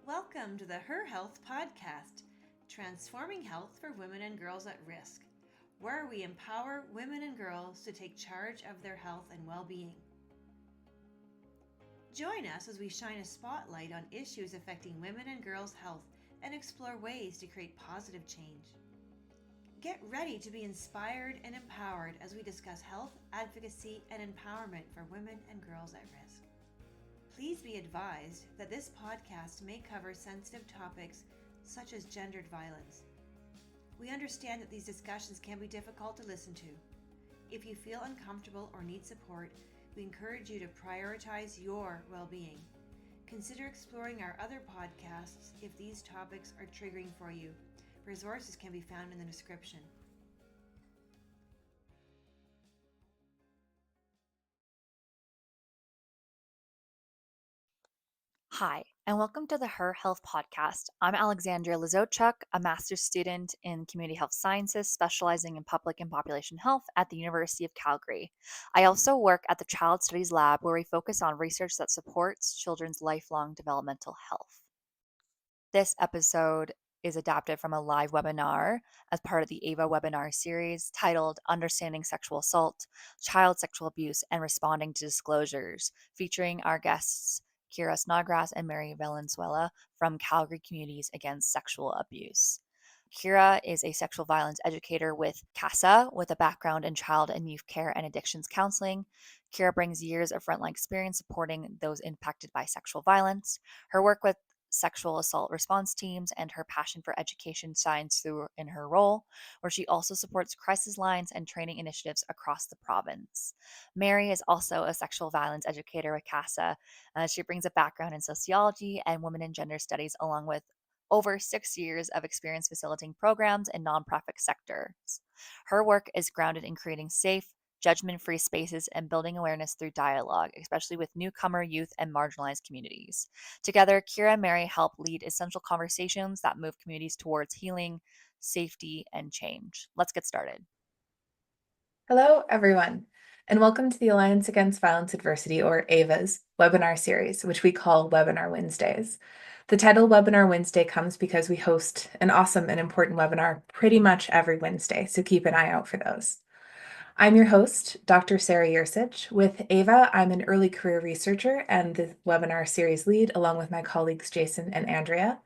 Welcome to the Her Health Podcast, transforming health for women and girls at risk, where we empower women and girls to take charge of their health and well-being. Join us as we shine a spotlight on issues affecting women and girls' health and explore ways to create positive change. Get ready to be inspired and empowered as we discuss health, advocacy, and empowerment for women and girls at risk. Please be advised that this podcast may cover sensitive topics such as gendered violence. We understand that these discussions can be difficult to listen to. If you feel uncomfortable or need support, we encourage you to prioritize your well-being. Consider exploring our other podcasts if these topics are triggering for you. Resources can be found in the description. Hi, and welcome to the Her Health Podcast. I'm Alexandria Lizochuk, a master's student in community health sciences, specializing in public and population health at the University of Calgary. I also work at the Child Studies Lab, where we focus on research that supports children's lifelong developmental health. This episode is adapted from a live webinar as part of the AVA Webinar Series titled Understanding Sexual Assault, Child Sexual Abuse, and Responding to Disclosures, featuring our guests Snodgrass and Mary Valenzuela from Calgary Communities Against Sexual Abuse. Kira is a sexual violence educator with CCASA with a background in child and youth care and addictions counseling. Kira brings years of frontline experience supporting those impacted by sexual violence. Her work with sexual assault response teams and her passion for education shines through in her role, where she also supports crisis lines and training initiatives across the province. Mary is also a sexual violence educator with CASA. She brings a background in sociology and women and gender studies, along with over 6 years of experience facilitating programs in nonprofit sectors. Her work is grounded in creating safe, judgement-free spaces and building awareness through dialogue, especially with newcomer, youth, and marginalized communities. Together, Kira and Mary help lead essential conversations that move communities towards healing, safety, and change. Let's get started. Hello, everyone, and welcome to the Alliance Against Violence Adversity, or AVA's, webinar series, which we call Webinar Wednesdays. The title Webinar Wednesday comes because we host an awesome and important webinar pretty much every Wednesday, so keep an eye out for those. I'm your host, Dr. Sarah Yersich. With AVA, I'm an early career researcher and the webinar series lead, along with my colleagues Jason and Andrea.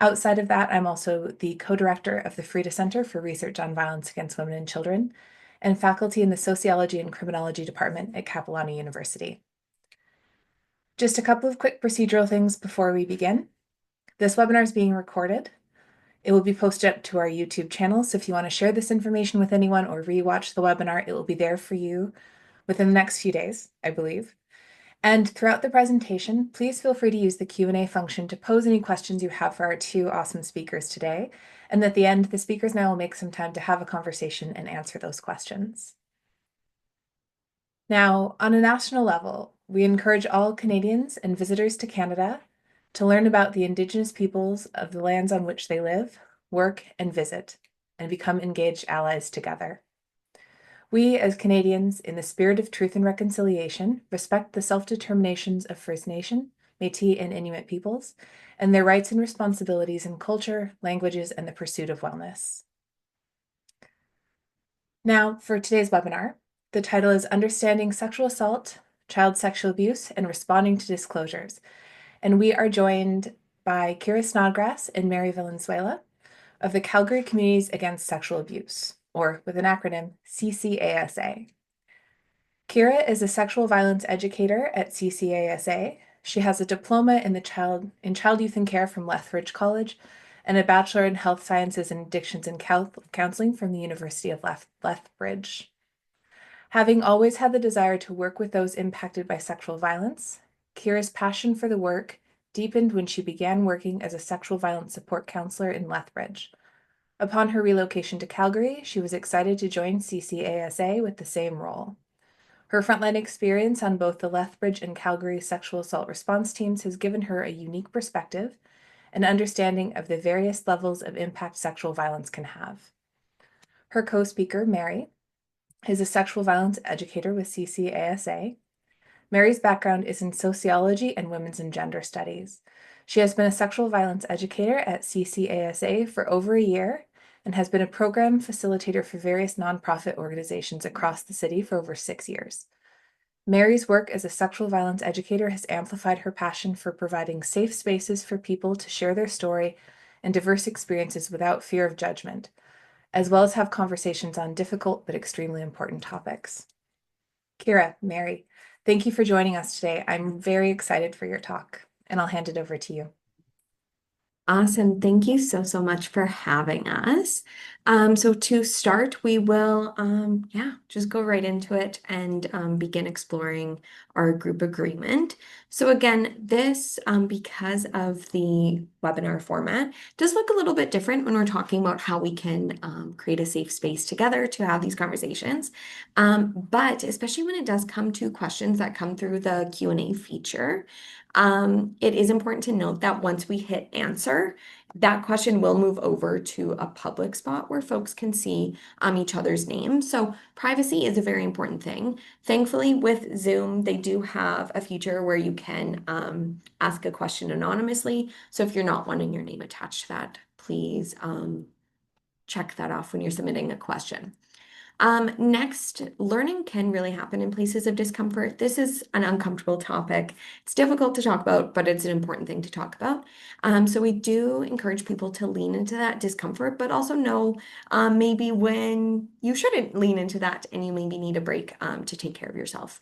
Outside of that, I'm also the co-director of the Frida Center for Research on Violence Against Women and Children, and faculty in the Sociology and Criminology Department at Capilano University. Just a couple of quick procedural things before we begin. This webinar is being recorded. It will be posted up to our YouTube channel, so if you want to share this information with anyone or rewatch the webinar, it will be there for you within the next few days, I believe. And throughout the presentation, please feel free to use the Q&A function to pose any questions you have for our two awesome speakers today. And at the end, the speakers and I will make some time to have a conversation and answer those questions. Now, on a national level, we encourage all Canadians and visitors to Canada to learn about the Indigenous peoples of the lands on which they live, work, and visit, and become engaged allies together. We, as Canadians, in the spirit of truth and reconciliation, respect the self-determinations of First Nation, Métis, and Inuit peoples, and their rights and responsibilities in culture, languages, and the pursuit of wellness. Now, for today's webinar, the title is Understanding Sexual Assault, Child Sexual Abuse, and Responding to Disclosures. And we are joined by Kira Snodgrass and Mary Valenzuela of the Calgary Communities Against Sexual Abuse, or with an acronym, CCASA. Kira is a sexual violence educator at CCASA. She has a diploma in child, youth, and care from Lethbridge College and a bachelor in health sciences and addictions and counseling from the University of Lethbridge. Having always had the desire to work with those impacted by sexual violence, Kira's passion for the work deepened when she began working as a sexual violence support counselor in Lethbridge. Upon her relocation to Calgary, she was excited to join CCASA with the same role. Her frontline experience on both the Lethbridge and Calgary sexual assault response teams has given her a unique perspective and understanding of the various levels of impact sexual violence can have. Her co-speaker, Mary, is a sexual violence educator with CCASA. Mary's background is in sociology and women's and gender studies. She has been a sexual violence educator at CCASA for over a year and has been a program facilitator for various nonprofit organizations across the city for over 6 years. Mary's work as a sexual violence educator has amplified her passion for providing safe spaces for people to share their story and diverse experiences without fear of judgment, as well as have conversations on difficult but extremely important topics. Kira, Mary, thank you for joining us today. I'm very excited for your talk, and I'll hand it over to you. Awesome. Thank you so much for having us. So to start, we will just go right into it and begin exploring our group agreement. So again, this, because of the webinar format, does look a little bit different when we're talking about how we can create a safe space together to have these conversations. But especially when it does come to questions that come through the Q&A feature, it is important to note that once we hit answer, that question will move over to a public spot where folks can see each other's names. So privacy is a very important thing. Thankfully, with Zoom, they do have a feature where you can ask a question anonymously. So if you're not wanting your name attached to that, please check that off when you're submitting a question. Next, learning can really happen in places of discomfort. This is an uncomfortable topic. It's difficult to talk about, but it's an important thing to talk about. So we do encourage people to lean into that discomfort, but also know maybe when you shouldn't lean into that and you maybe need a break to take care of yourself.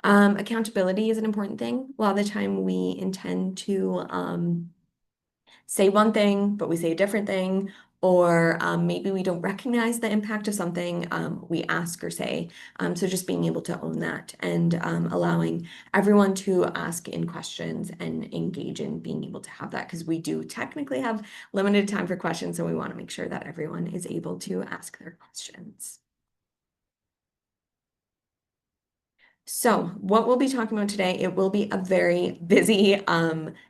Accountability is an important thing. A lot of the time we intend to say one thing, but we say a different thing, or maybe we don't recognize the impact of something we ask or say. So just being able to own that and allowing everyone to ask in questions and engage in being able to have that, because we do technically have limited time for questions, so we want to make sure that everyone is able to ask their questions. So what we'll be talking about today, it will be a very busy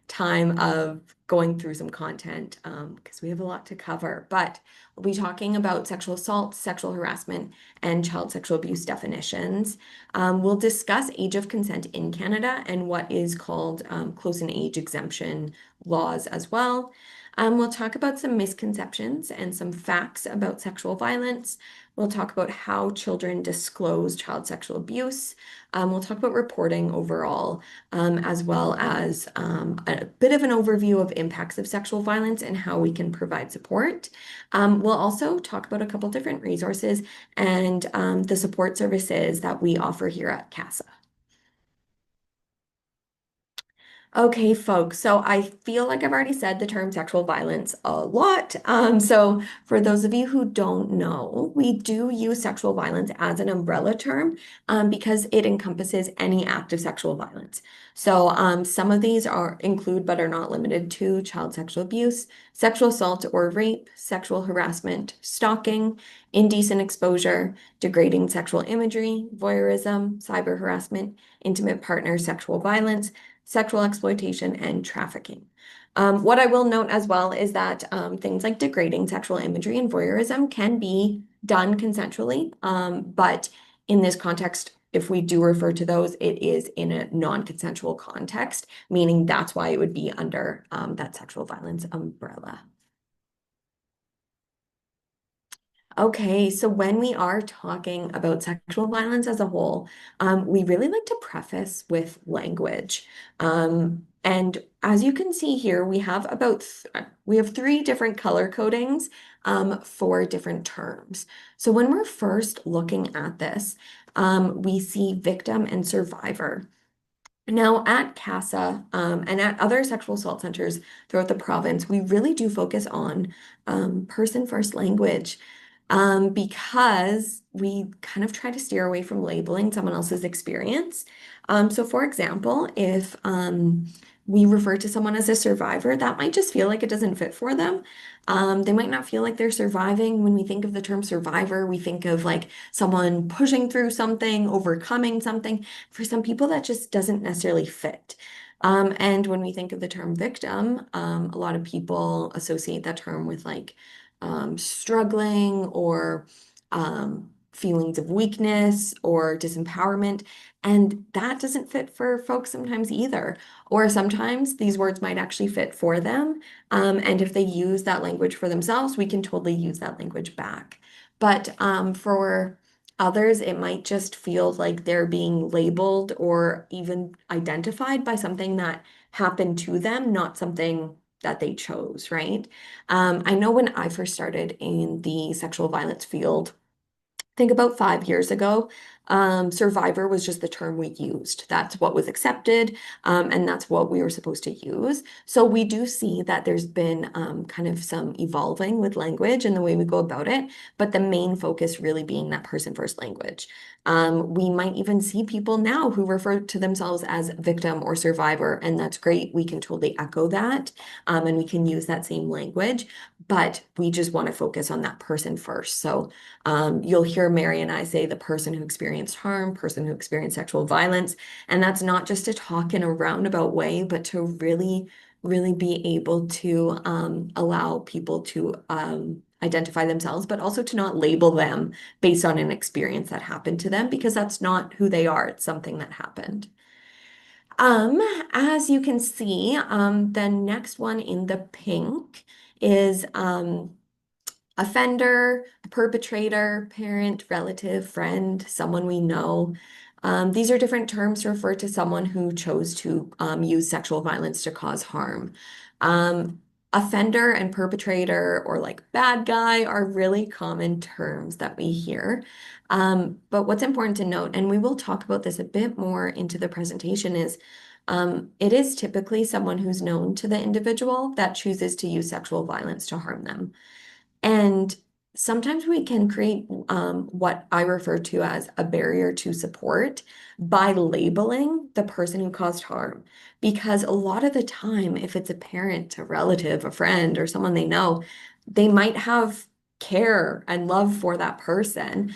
time of going through some content because we have a lot to cover, but we'll be talking about sexual assault, sexual harassment, and child sexual abuse definitions. We'll discuss age of consent in Canada and what is called close in age exemption laws as well. We'll talk about some misconceptions and some facts about sexual violence. We'll talk about how children disclose child sexual abuse. We'll talk about reporting overall, as well as a bit of an overview of impacts of sexual violence and how we can provide support. We'll also talk about a couple different resources and the support services that we offer here at CASA. Okay, folks, so I feel like I've already said the term sexual violence a lot. So for those of you who don't know, we do use sexual violence as an umbrella term because it encompasses any act of sexual violence. So some of these include but are not limited to child sexual abuse, sexual assault or rape, sexual harassment, stalking, indecent exposure, degrading sexual imagery, voyeurism, cyber harassment, intimate partner sexual violence, sexual exploitation, and trafficking. What I will note as well is that things like degrading sexual imagery and voyeurism can be done consensually, but in this context, if we do refer to those, it is in a non-consensual context, meaning that's why it would be under that sexual violence umbrella. Okay, so when we are talking about sexual violence as a whole, we really like to preface with language. And as you can see here, we have three different color codings for different terms. So when we're first looking at this, we see victim and survivor. Now at CASA and at other sexual assault centers throughout the province, we really do focus on person first language. Because we kind of try to steer away from labeling someone else's experience. So for example, if we refer to someone as a survivor, that might just feel like it doesn't fit for them. They might not feel like they're surviving. When we think of the term survivor, we think of like someone pushing through something, overcoming something. For some people, that just doesn't necessarily fit. And when we think of the term victim, a lot of people associate that term with like struggling or feelings of weakness or disempowerment. And that doesn't fit for folks sometimes either. Or sometimes these words might actually fit for them. And if they use that language for themselves, we can totally use that language back. But for others, it might just feel like they're being labeled or even identified by something that happened to them, not something that they chose, right? I know when I first started in the sexual violence field, think about 5 years ago, survivor was just the term we used. That's what was accepted, and that's what we were supposed to use. So we do see that there's been kind of some evolving with language and the way we go about it, but the main focus really being that person first language. We might even see people now who refer to themselves as victim or survivor, and that's great. We can totally echo that, and we can use that same language, but we just want to focus on that person first. So you'll hear Mary and I say the person who experienced harm, person who experienced sexual violence. And that's not just to talk in a roundabout way, but to really, really be able to allow people to identify themselves, but also to not label them based on an experience that happened to them, because that's not who they are. It's something that happened. As you can see, the next one in the pink is offender, perpetrator, parent, relative, friend, someone we know. These are different terms to refer to someone who chose to use sexual violence to cause harm. Offender and perpetrator, or like bad guy, are really common terms that we hear. But what's important to note, and we will talk about this a bit more into the presentation, is it is typically someone who's known to the individual that chooses to use sexual violence to harm them. And sometimes we can create what I refer to as a barrier to support by labeling the person who caused harm. Because a lot of the time, if it's a parent, a relative, a friend, or someone they know, they might have care and love for that person,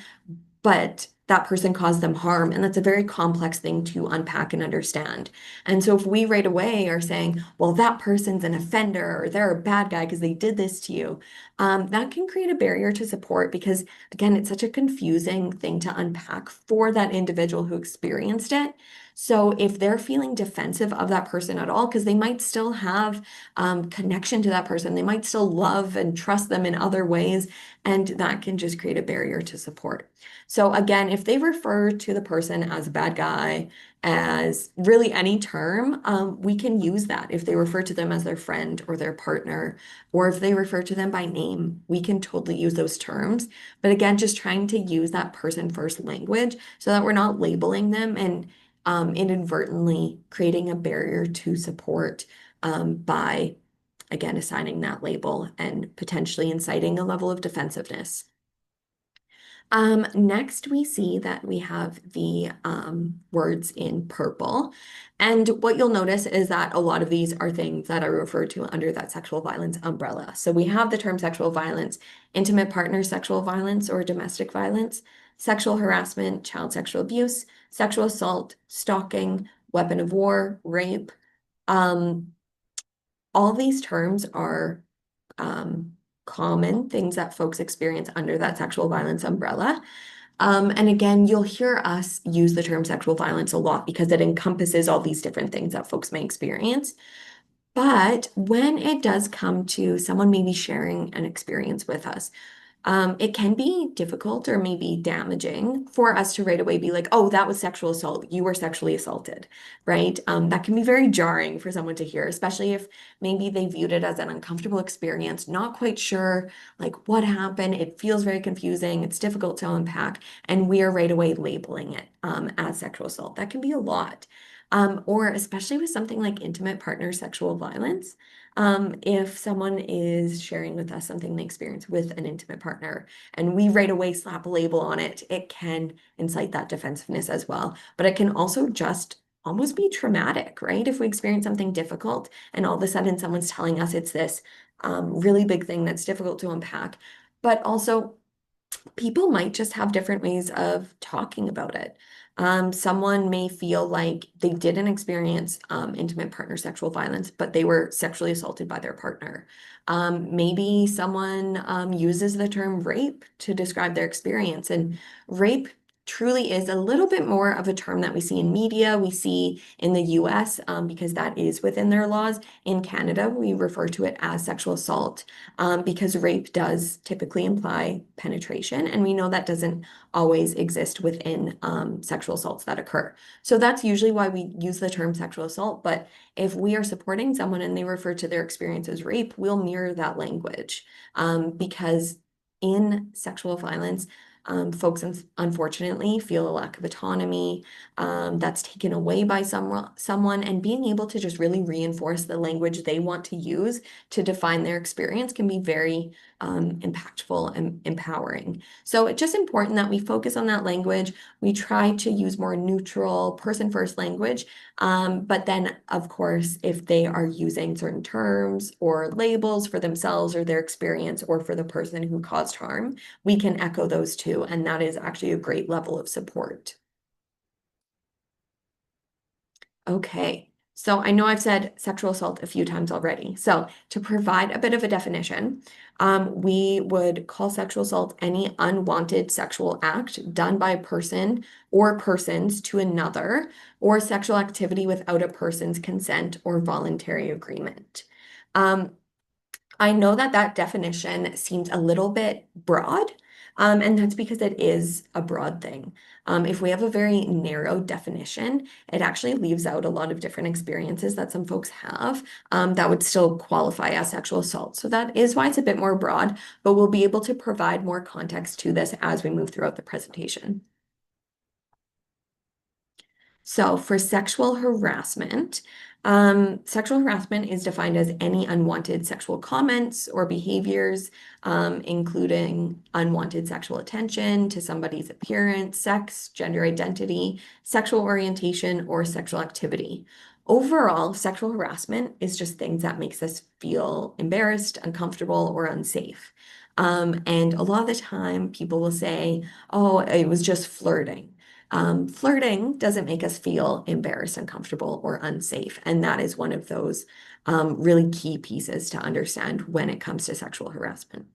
but that person caused them harm. And that's a very complex thing to unpack and understand. And so if we right away are saying, well, that person's an offender or they're a bad guy because they did this to you, that can create a barrier to support because, again, it's such a confusing thing to unpack for that individual who experienced it. So if they're feeling defensive of that person at all, because they might still have connection to that person, they might still love and trust them in other ways, and that can just create a barrier to support. So again, if they refer to the person as a bad guy, as really any term, we can use that. If they refer to them as their friend or their partner, or if they refer to them by name, we can totally use those terms. But again, just trying to use that person first language so that we're not labeling them and inadvertently creating a barrier to support by, again, assigning that label and potentially inciting a level of defensiveness. Next, we see that we have the words in purple. And what you'll notice is that a lot of these are things that are referred to under that sexual violence umbrella. So we have the term sexual violence, intimate partner sexual violence or domestic violence, sexual harassment, child sexual abuse, sexual assault, stalking, weapon of war, rape. All these terms are common things that folks experience under that sexual violence umbrella. And again, you'll hear us use the term sexual violence a lot because it encompasses all these different things that folks may experience. But when it does come to someone maybe sharing an experience with us, it can be difficult or maybe damaging for us to right away be like, oh, that was sexual assault. You were sexually assaulted, right? That can be very jarring for someone to hear, especially if maybe they viewed it as an uncomfortable experience, not quite sure like what happened. It feels very confusing. It's difficult to unpack. And we are right away labeling it as sexual assault. That can be a lot. Or especially with something like intimate partner sexual violence. If someone is sharing with us something they experience with an intimate partner and we right away slap a label on it, it can incite that defensiveness as well. But it can also just almost be traumatic, right? If we experience something difficult and all of a sudden someone's telling us it's this really big thing that's difficult to unpack, but also people might just have different ways of talking about it. Someone may feel like they didn't experience intimate partner sexual violence, but they were sexually assaulted by their partner. Maybe someone uses the term rape to describe their experience, and rape truly is a little bit more of a term that we see in media, we see in the US, because that is within their laws. In Canada, we refer to it as sexual assault, because rape does typically imply penetration, and we know that doesn't always exist within sexual assaults that occur. So that's usually why we use the term sexual assault. But if we are supporting someone and they refer to their experience as rape, we'll mirror that language, because in sexual violence, folks unfortunately feel a lack of autonomy that's taken away by someone, and being able to just really reinforce the language they want to use to define their experience can be very impactful and empowering. So it's just important that we focus on that language. We try to use more neutral person-first language. But then, of course, if they are using certain terms or labels for themselves or their experience or for the person who caused harm, we can echo those too. And that is actually a great level of support. Okay, so I know I've said sexual assault a few times already. So to provide a bit of a definition, we would call sexual assault any unwanted sexual act done by a person or persons to another, or sexual activity without a person's consent or voluntary agreement. I know that that definition seems a little bit broad, and that's because it is a broad thing. If we have a very narrow definition, it actually leaves out a lot of different experiences that some folks have that would still qualify as sexual assault. So that is why it's a bit more broad, but we'll be able to provide more context to this as we move throughout the presentation. So for sexual harassment is defined as any unwanted sexual comments or behaviors, including unwanted sexual attention to somebody's appearance, sex, gender identity, sexual orientation, or sexual activity. Overall, sexual harassment is just things that makes us feel embarrassed, uncomfortable, or unsafe. And a lot of the time, people will say, oh, it was just flirting. Flirting doesn't make us feel embarrassed, uncomfortable, or unsafe. And that is one of those really key pieces to understand when it comes to sexual harassment.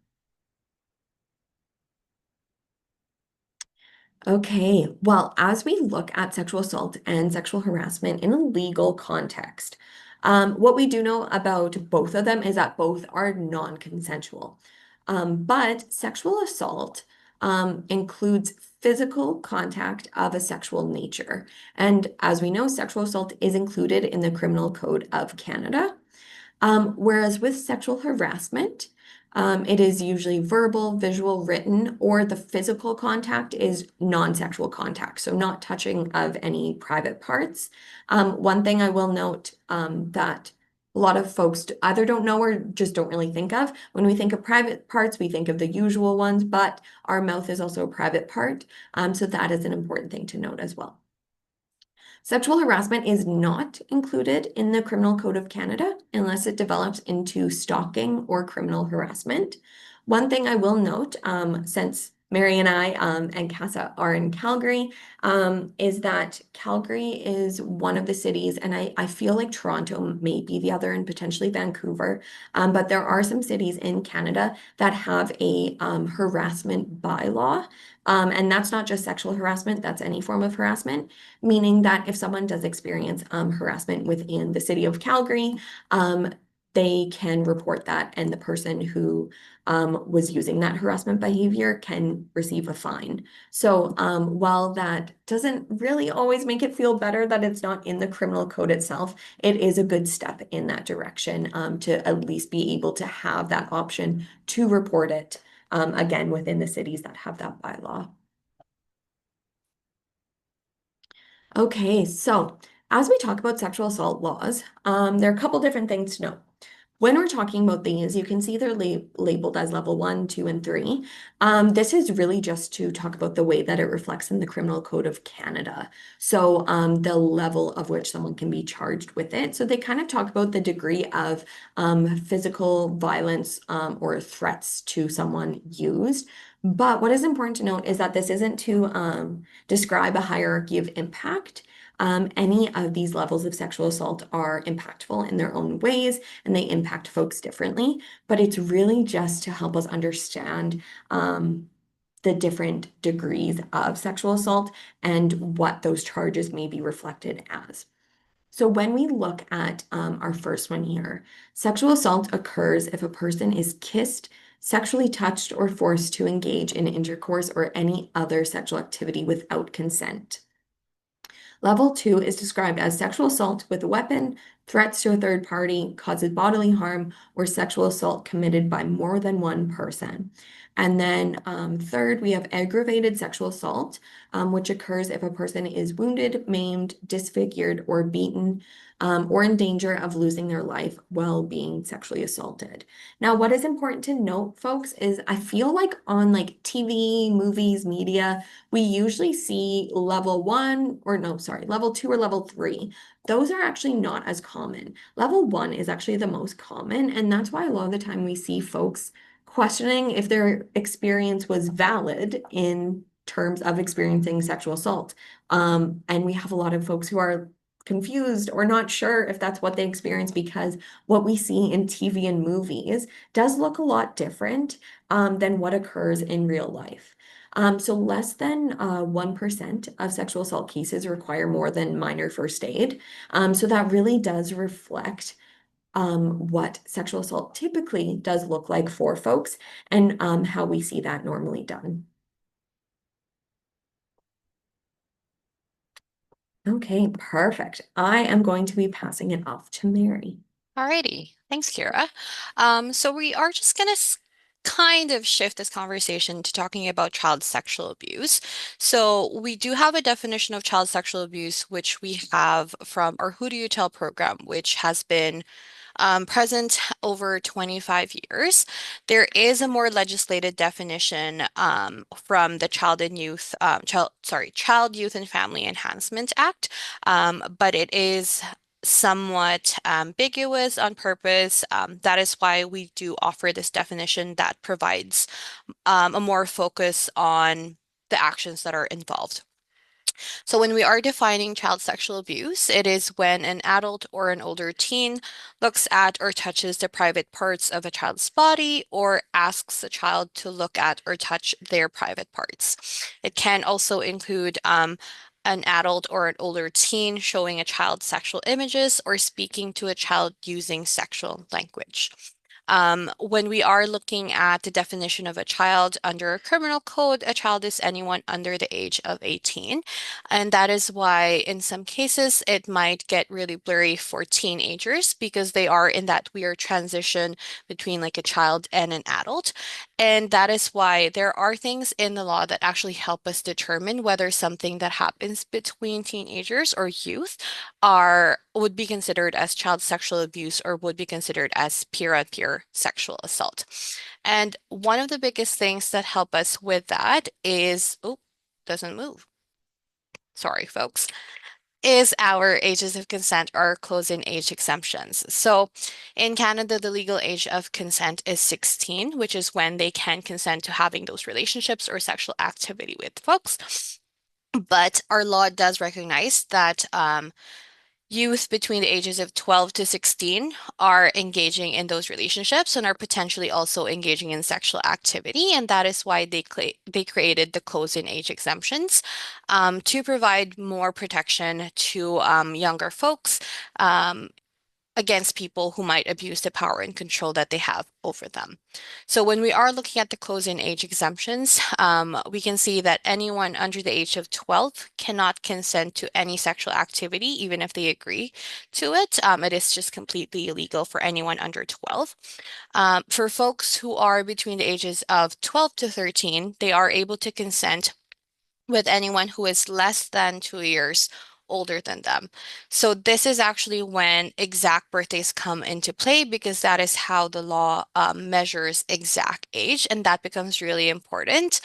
Okay, well, as we look at sexual assault and sexual harassment in a legal context, what we do know about both of them is that both are non-consensual. But sexual assault includes physical contact of a sexual nature. And as we know, sexual assault is included in the Criminal Code of Canada. Whereas with sexual harassment, it is usually verbal, visual, written, or the physical contact is non-sexual contact, so not touching of any private parts. One thing I will note that a lot of folks either don't know or just don't really think of. When we think of private parts, we think of the usual ones, but our mouth is also a private part. So that is an important thing to note as well. Sexual harassment is not included in the Criminal Code of Canada unless it develops into stalking or criminal harassment. One thing I will note, since Mary and I and CCASA are in Calgary, is that Calgary is one of the cities, and I feel like Toronto may be the other, and potentially Vancouver, but there are some cities in Canada that have a harassment bylaw. And that's not just sexual harassment, that's any form of harassment, meaning that if someone does experience harassment within the city of Calgary, they can report that, and the person who was using that harassment behavior can receive a fine. So while that doesn't really always make it feel better that it's not in the criminal code itself, it is a good step in that direction to at least be able to have that option to report it, again, within the cities that have that bylaw. Okay, so as we talk about sexual assault laws, there are a couple different things to note. When we're talking about these, you can see they're labeled as level 1, 2, and 3. This is really just to talk about the way that it reflects in the Criminal Code of Canada. So the level of which someone can be charged with it. So they kind of talk about the degree of physical violence or threats to someone used. But what is important to note is that this isn't to describe a hierarchy of impact. Any of these levels of sexual assault are impactful in their own ways and they impact folks differently. But it's really just to help us understand the different degrees of sexual assault and what those charges may be reflected as. So when we look at our first one here, sexual assault occurs if a person is kissed, sexually touched, or forced to engage in intercourse or any other sexual activity without consent. Level 2 is described as sexual assault with a weapon, threats to a third party, causes bodily harm, or sexual assault committed by more than one person. And then third, we have aggravated sexual assault, which occurs if a person is wounded, maimed, disfigured, or beaten, or in danger of losing their life while being sexually assaulted. Now, what is important to note, folks, is I feel like on like TV, movies, media, we usually see level 1 or no, sorry, level 2 or level 3. Those are actually not as common. Level 1 is actually the most common, and that's why a lot of the time we see folks questioning if their experience was valid in terms of experiencing sexual assault. And we have a lot of folks who are confused or not sure if that's what they experienced because what we see in TV and movies does look a lot different than what occurs in real life. So less than 1% of sexual assault cases require more than minor first aid. So that really does reflect what sexual assault typically does look like for folks and how we see that normally done. Okay, perfect. I am going to be passing it off to Mary. Alrighty, thanks, Kira. So we are just gonna kind of shift this conversation to talking about child sexual abuse. So we do have a definition of child sexual abuse, which we have from our Who Do You Tell program, which has been present over 25 years. There is a more legislated definition from the Child, Youth and Family Enhancement Act, but it is somewhat ambiguous on purpose. That is why we do offer this definition that provides a more focus on the actions that are involved. So when we are defining child sexual abuse, it is when an adult or an older teen looks at or touches the private parts of a child's body or asks the child to look at or touch their private parts. It can also include an adult or an older teen showing a child sexual images or speaking to a child using sexual language. When we are looking at the definition of a child under a criminal code, a child is anyone under the age of 18. And that is why in some cases it might get really blurry for teenagers because they are in that weird transition between like a child and an adult. And that is why there are things in the law that actually help us determine whether something that happens between teenagers or youth would be considered as child sexual abuse or would be considered as peer-on-peer sexual assault. And one of the biggest things that help us with that is, oh, doesn't move. Sorry, folks, is our ages of consent or closing age exemptions. So in Canada, the legal age of consent is 16, which is when they can consent to having those relationships or sexual activity with folks. But our law does recognize that youth between the ages of 12 to 16 are engaging in those relationships and are potentially also engaging in sexual activity. And that is why they created the closing age exemptions to provide more protection to younger folks against people who might abuse the power and control that they have over them. So when we are looking at the closing age exemptions, we can see that anyone under the age of 12 cannot consent to any sexual activity, even if they agree to it. It is just completely illegal for anyone under 12. For folks who are between the ages of 12 to 13, they are able to consent with anyone who is less than 2 years older than them. So this is actually when exact birthdays come into play because that is how the law measures exact age, and that becomes really important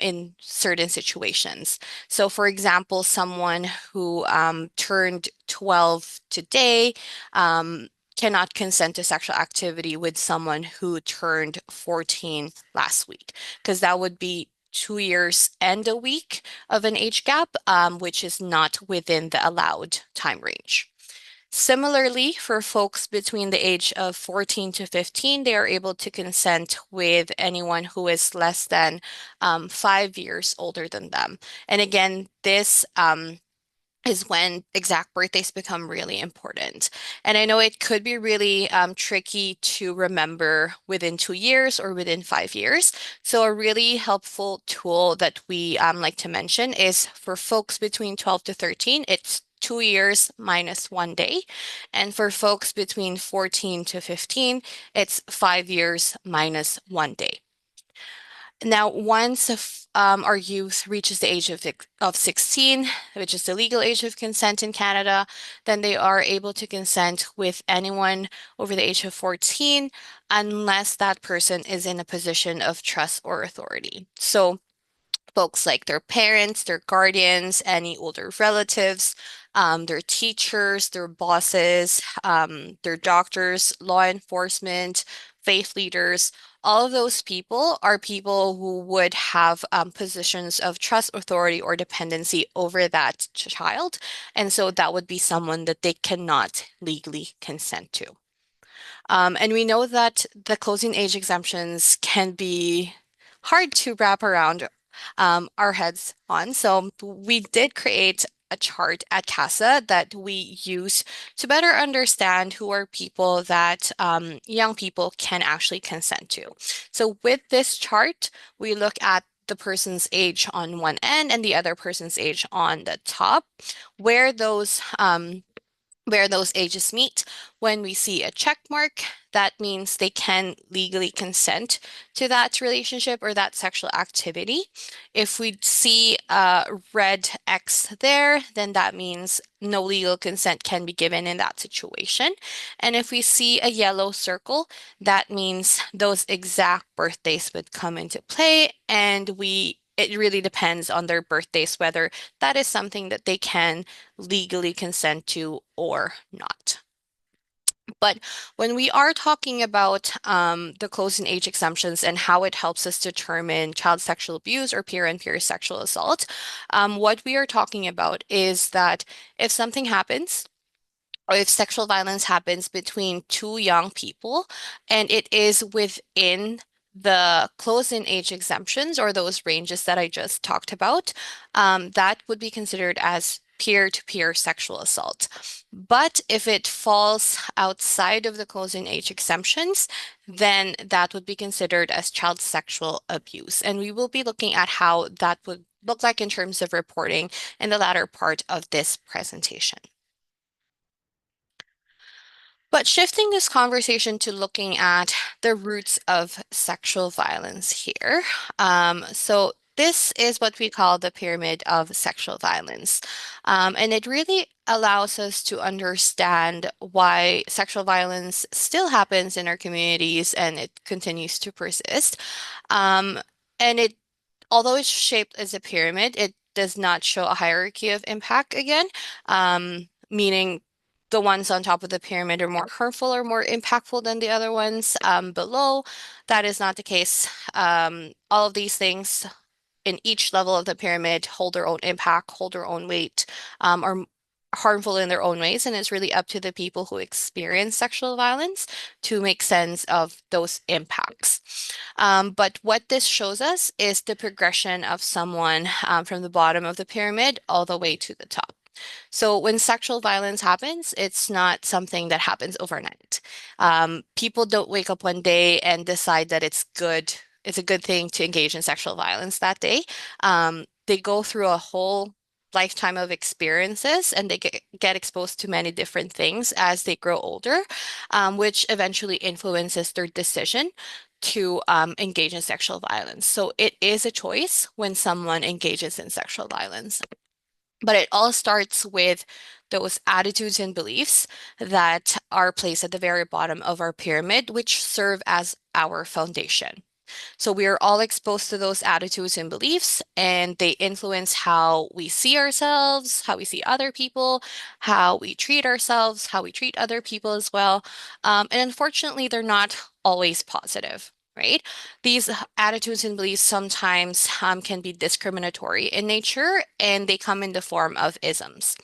in certain situations. So for example, someone who turned 12 today, cannot consent to sexual activity with someone who turned 14 last week, because that would be 2 years and a week of an age gap, which is not within the allowed time range. Similarly, for folks between the age of 14 to 15, they are able to consent with anyone who is less than 5 years older than them. And again, this is when exact birthdays become really important. And I know it could be really tricky to remember within 2 years or within 5 years. So a really helpful tool that we like to mention is for folks between 12 to 13, it's 2 years minus 1 day. And for folks between 14 to 15, it's 5 years minus 1 day. Now, once our youth reaches the age of 16, which is the legal age of consent in Canada, then they are able to consent with anyone over the age of 14, unless that person is in a position of trust or authority. So folks like their parents, their guardians, any older relatives, their teachers, their bosses, their doctors, law enforcement, faith leaders, all of those people are people who would have positions of trust, authority, or dependency over that child. And so that would be someone that they cannot legally consent to. And we know that the closing age exemptions can be hard to wrap around our heads on. So we did create a chart at CASA that we use to better understand who are people that young people can actually consent to. So with this chart, we look at the person's age on one end and the other person's age on the top, where those ages meet. When we see a check mark, that means they can legally consent to that relationship or that sexual activity. If we see a red X there, then that means no legal consent can be given in that situation. And if we see a yellow circle, that means those exact birthdays would come into play, and it really depends on their birthdays whether that is something that they can legally consent to or not. But when we are talking about the closing age exemptions and how it helps us determine child sexual abuse or peer-on-peer sexual assault, what we are talking about is that if something happens, or if sexual violence happens between two young people and it is within the closing age exemptions or those ranges that I just talked about, that would be considered as peer-to-peer sexual assault. But if it falls outside of the closing age exemptions, then that would be considered as child sexual abuse. And we will be looking at how that would look like in terms of reporting in the latter part of this presentation. But shifting this conversation to looking at the roots of sexual violence here. So this is what we call the pyramid of sexual violence. And it really allows us to understand why sexual violence still happens in our communities and it continues to persist. And although it's shaped as a pyramid, it does not show a hierarchy of impact again, meaning the ones on top of the pyramid are more hurtful or more impactful than the other ones below. That is not the case. All of these things in each level of the pyramid hold their own impact, hold their own weight, are harmful in their own ways. And it's really up to the people who experience sexual violence to make sense of those impacts. But what this shows us is the progression of someone from the bottom of the pyramid all the way to the top. So when sexual violence happens, it's not something that happens overnight. People don't wake up one day and decide that it's a good thing to engage in sexual violence that day. They go through a whole lifetime of experiences and they get exposed to many different things as they grow older, which eventually influences their decision to engage in sexual violence. So it is a choice when someone engages in sexual violence. But it all starts with those attitudes and beliefs that are placed at the very bottom of our pyramid, which serve as our foundation. So we are all exposed to those attitudes and beliefs, and they influence how we see ourselves, how we see other people, how we treat ourselves, how we treat other people as well. And unfortunately, they're not always positive. Right? These attitudes and beliefs sometimes can be discriminatory in nature, and they come in the form of isms.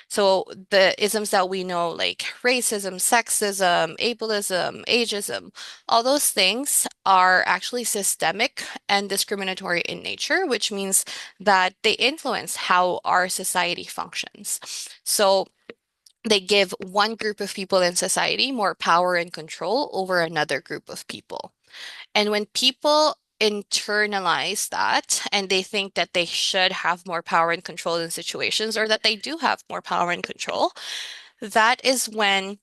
So the isms that we know, like racism, sexism, ableism, ageism, all those things are actually systemic and discriminatory in nature, which means that they influence how our society functions. So they give one group of people in society more power and control over another group of people. And when people internalize that and they think that they should have more power and control in situations, or that they do have more power and control, that is when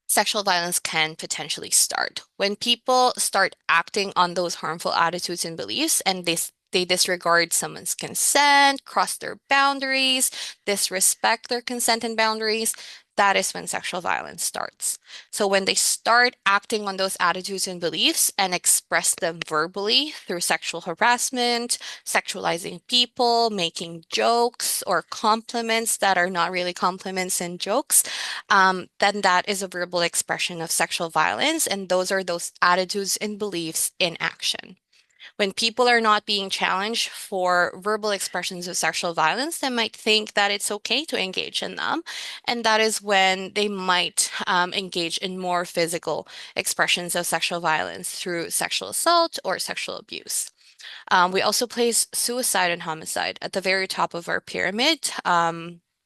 sexual violence can potentially start. When people start acting on those harmful attitudes and beliefs, and they disregard someone's consent, cross their boundaries, disrespect their consent and boundaries, that is when sexual violence starts. So when they start acting on those attitudes and beliefs and express them verbally through sexual harassment, sexualizing people, making jokes or compliments that are not really compliments and jokes, then that is a verbal expression of sexual violence. And those are those attitudes and beliefs in action. When people are not being challenged for verbal expressions of sexual violence, they might think that it's okay to engage in them. And that is when they might engage in more physical expressions of sexual violence through sexual assault or sexual abuse. We also place suicide and homicide at the very top of our pyramid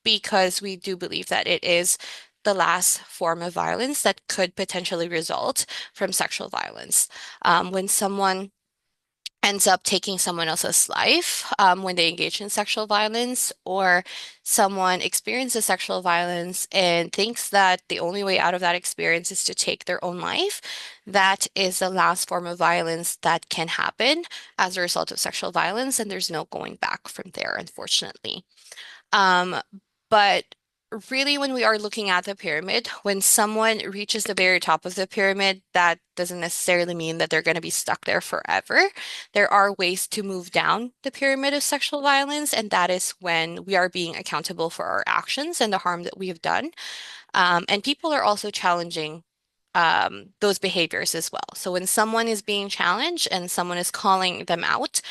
because we do believe that it is the last form of violence that could potentially result from sexual violence. When someone ends up taking someone else's life when they engage in sexual violence, or someone experiences sexual violence and thinks that the only way out of that experience is to take their own life, that is the last form of violence that can happen as a result of sexual violence, and there's no going back from there, unfortunately. Um, but really, when we are looking at the pyramid, when someone reaches the very top of the pyramid, that doesn't necessarily mean that they're going to be stuck there forever. There are ways to move down the pyramid of sexual violence, and that is when we are being accountable for our actions and the harm that we have done. And people are also challenging those behaviors as well. So when someone is being challenged and someone is calling them out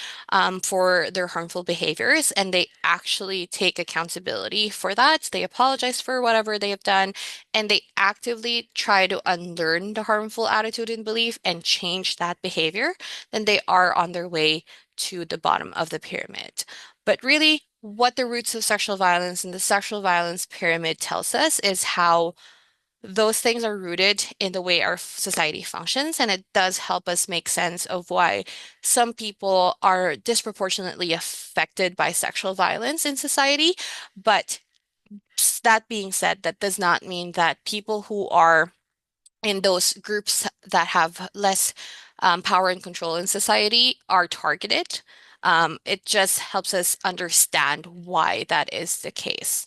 for their harmful behaviors, and they actually take accountability for that, they apologize for whatever they have done, and they actively try to unlearn the harmful attitude and belief and change that behavior, then they are on their way to the bottom of the pyramid. But really, what the roots of sexual violence and the sexual violence pyramid tells us is how those things are rooted in the way our society functions, and it does help us make sense of why some people are disproportionately affected by sexual violence in society. But that being said, that does not mean that people who are in those groups that have less power and control in society are targeted. It just helps us understand why that is the case.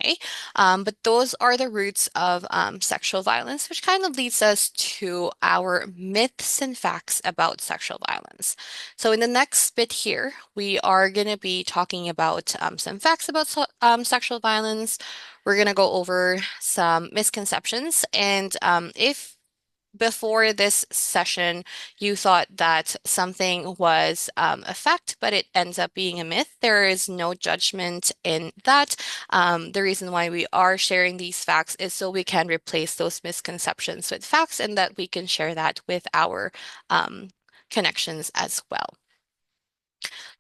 Okay, but those are the roots of sexual violence, which kind of leads us to our myths and facts about sexual violence. So in the next bit here, we are going to be talking about some facts about sexual violence. We're going to go over some misconceptions, and if before this session, you thought that something was a fact, but it ends up being a myth, there is no judgment in that. The reason why we are sharing these facts is so we can replace those misconceptions with facts, and that we can share that with our connections as well.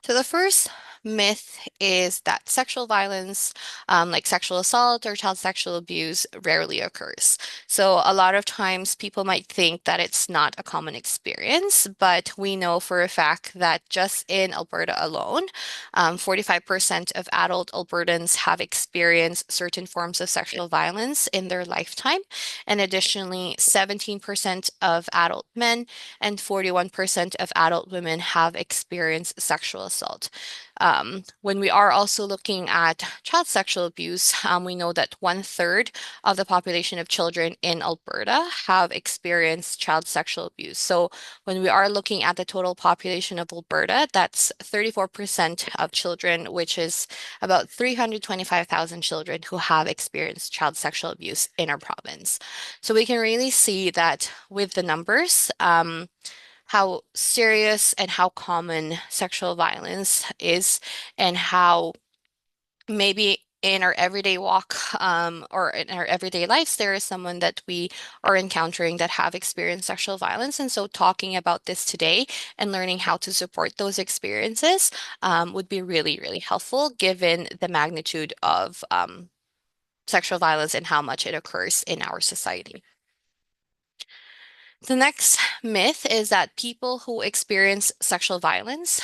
So the first myth is that sexual violence, like sexual assault or child sexual abuse, rarely occurs. So a lot of times people might think that it's not a common experience, but we know for a fact that just in Alberta alone, 45% of adult Albertans have experienced certain forms of sexual violence in their lifetime. And additionally, 17% of adult men and 41% of adult women have experienced sexual assault. When we are also looking at child sexual abuse, we know that 1/3 of the population of children in Alberta have experienced child sexual abuse. So when we are looking at the total population of Alberta, that's 34% of children, which is about 325,000 children who have experienced child sexual abuse in our province. So we can really see that with the numbers, how serious and how common sexual violence is, and how maybe in our everyday walk or in our everyday lives, there is someone that we are encountering that have experienced sexual violence. And so talking about this today and learning how to support those experiences would be really, really helpful given the magnitude of sexual violence and how much it occurs in our society. The next myth is that people who experience sexual violence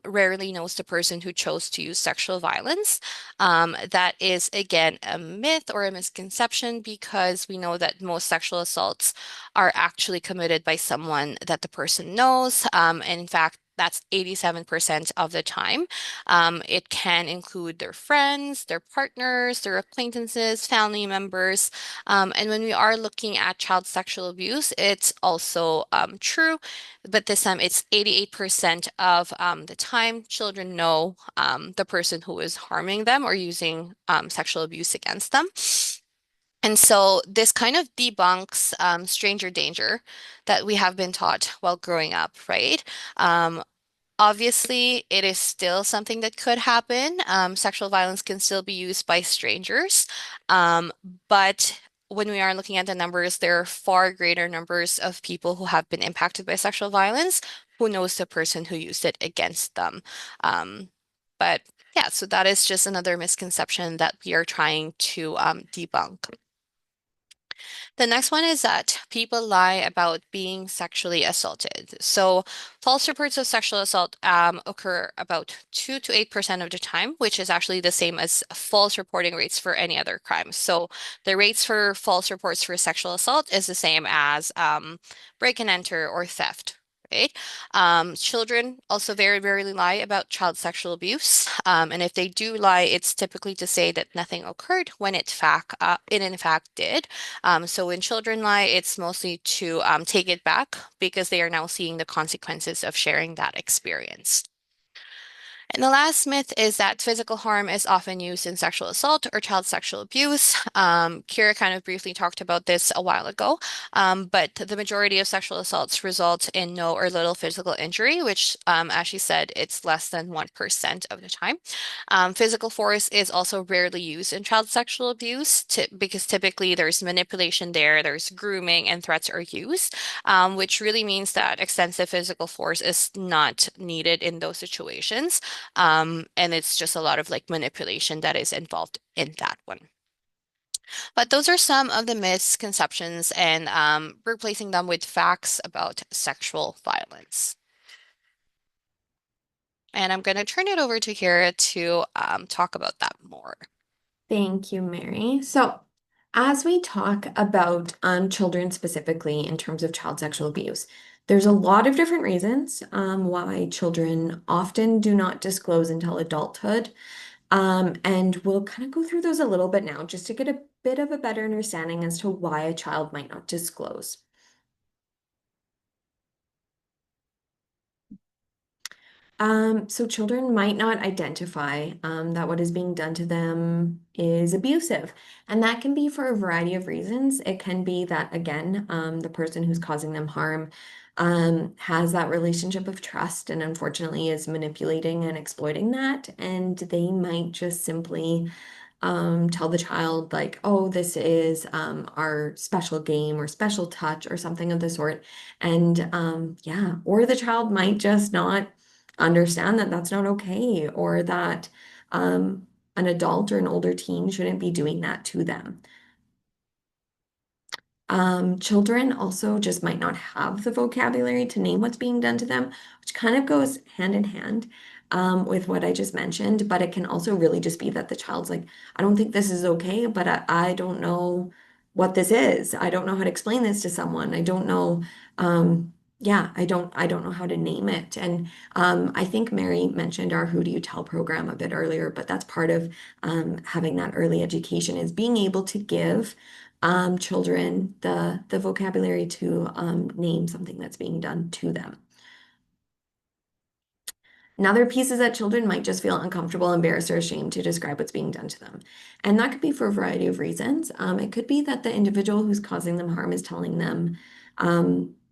rarely knows the person who chose to use sexual violence. That is, again, a myth or a misconception because we know that most sexual assaults are actually committed by someone that the person knows. And in fact, that's 87% of the time. It can include their friends, their partners, their acquaintances, family members. And when we are looking at child sexual abuse, it's also true, but this time it's 88% of the time children know the person who is harming them or using sexual abuse against them. And so this kind of debunks stranger danger that we have been taught while growing up, right? Obviously, it is still something that could happen. Sexual violence can still be used by strangers. But when we are looking at the numbers, there are far greater numbers of people who have been impacted by sexual violence who knows the person who used it against them. But yeah, so that is just another misconception that we are trying to debunk. The next one is that people lie about being sexually assaulted. So false reports of sexual assault occur about 2 to 8% of the time, which is actually the same as false reporting rates for any other crime. So the rates for false reports for sexual assault is the same as break and enter or theft. Right? Children also very rarely lie about child sexual abuse. And if they do lie, it's typically to say that nothing occurred when it in fact did. So when children lie, it's mostly to take it back because they are now seeing the consequences of sharing that experience. And the last myth is that physical harm is often used in sexual assault or child sexual abuse. Kira kind of briefly talked about this a while ago, but the majority of sexual assaults result in no or little physical injury, which, as she said, it's less than 1% of the time. Physical force is also rarely used in child sexual abuse because typically there's manipulation there, there's grooming, and threats are used, which really means that extensive physical force is not needed in those situations. And it's just a lot of like manipulation that is involved in that one. But those are some of the misconceptions and replacing them with facts about sexual violence. And I'm going to turn it over to Kira to talk about that more. Thank you, Mary. So, as we talk about children specifically in terms of child sexual abuse, there's a lot of different reasons why children often do not disclose until adulthood. And we'll kind of go through those a little bit now just to get a bit of a better understanding as to why a child might not disclose. So children might not identify that what is being done to them is abusive. And that can be for a variety of reasons. It can be that, again, the person who's causing them harm has that relationship of trust and unfortunately is manipulating and exploiting that. And they might just simply tell the child like, oh, this is our special game or special touch or something of the sort. And yeah, or the child might just not understand that that's not okay or that an adult or an older teen shouldn't be doing that to them. Children also just might not have the vocabulary to name what's being done to them, which kind of goes hand in hand with what I just mentioned, but it can also really just be that the child's like, I don't think this is okay, but I don't know what this is. I don't know how to explain this to someone. I don't know yeah, I don't know how to name it. And I think Mary mentioned our Who Do You Tell program a bit earlier, but that's part of having that early education is being able to give children the vocabulary to name something that's being done to them. Another piece is that children might just feel uncomfortable, embarrassed, or ashamed to describe what's being done to them. And that could be for a variety of reasons. It could be that the individual who's causing them harm is telling them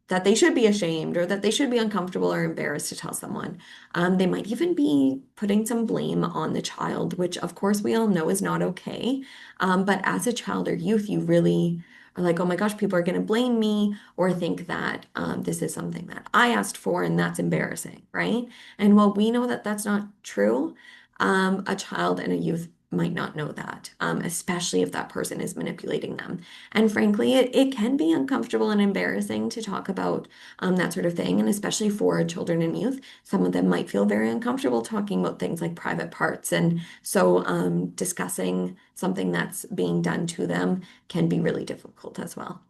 that they should be ashamed or that they should be uncomfortable or embarrassed to tell someone. They might even be putting some blame on the child, which of course we all know is not okay. But as a child or youth, you really are like, oh my gosh, people are going to blame me or think that this is something that I asked for and that's embarrassing, right? And while we know that that's not true, a child and a youth might not know that, especially if that person is manipulating them. And frankly, it can be uncomfortable and embarrassing to talk about that sort of thing. And especially for children and youth, some of them might feel very uncomfortable talking about things like private parts. And so discussing something that's being done to them can be really difficult as well.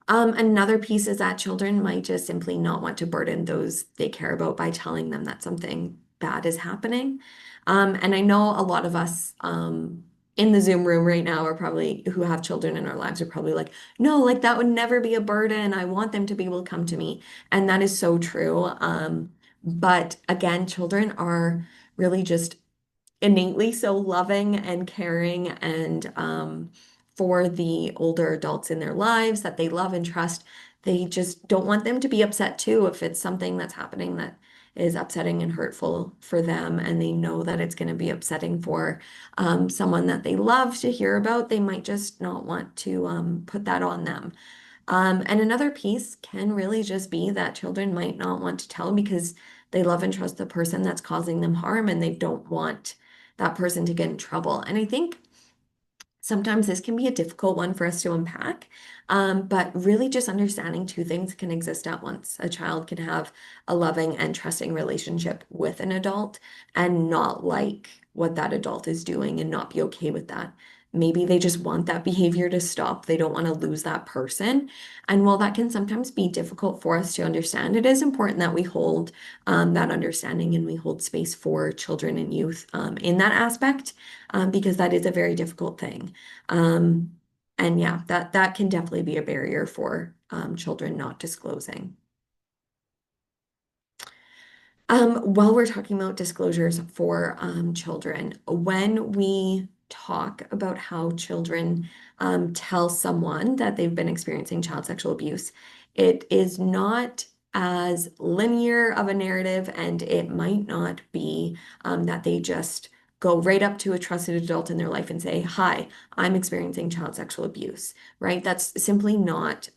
Another piece is that children might just simply not want to burden those they care about by telling them that something bad is happening. And I know a lot of us in the Zoom room right now are probably who have children in our lives are probably like, no, like that would never be a burden. I want them to be able to come to me. And that is so true. But again, children are really just innately so loving and caring and for the older adults in their lives that they love and trust. They just don't want them to be upset too if it's something that's happening that is upsetting and hurtful for them and they know that it's going to be upsetting for someone that they love to hear about. They might just not want to put that on them. And another piece can really just be that children might not want to tell because they love and trust the person that's causing them harm and they don't want that person to get in trouble. And I think sometimes this can be a difficult one for us to unpack, but really just understanding two things can exist at once. A child can have a loving and trusting relationship with an adult and not like what that adult is doing and not be okay with that. Maybe they just want that behavior to stop. They don't want to lose that person. And while that can sometimes be difficult for us to understand, it is important that we hold that understanding and we hold space for children and youth in that aspect because that is a very difficult thing. And yeah, that can definitely be a barrier for children not disclosing. While we're talking about disclosures for children, when we talk about how children tell someone that they've been experiencing child sexual abuse, it is not as linear of a narrative, and it might not be that they just go right up to a trusted adult in their life and say, "Hi, I'm experiencing child sexual abuse," right? That's simply not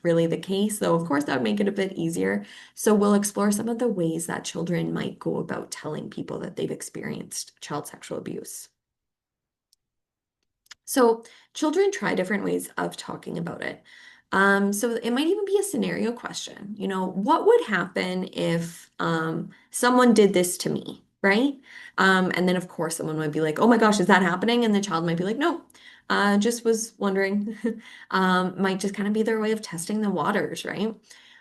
really the case, though of course that would make it a bit easier. So we'll explore some of the ways that children might go about telling people that they've experienced child sexual abuse. So children try different ways of talking about it. So it might even be a scenario question. You know, what would happen if someone did this to me, right? And then of course someone might be like, "Oh my gosh, is that happening?" And the child might be like, "No, just was wondering." Might just kind of be their way of testing the waters, right?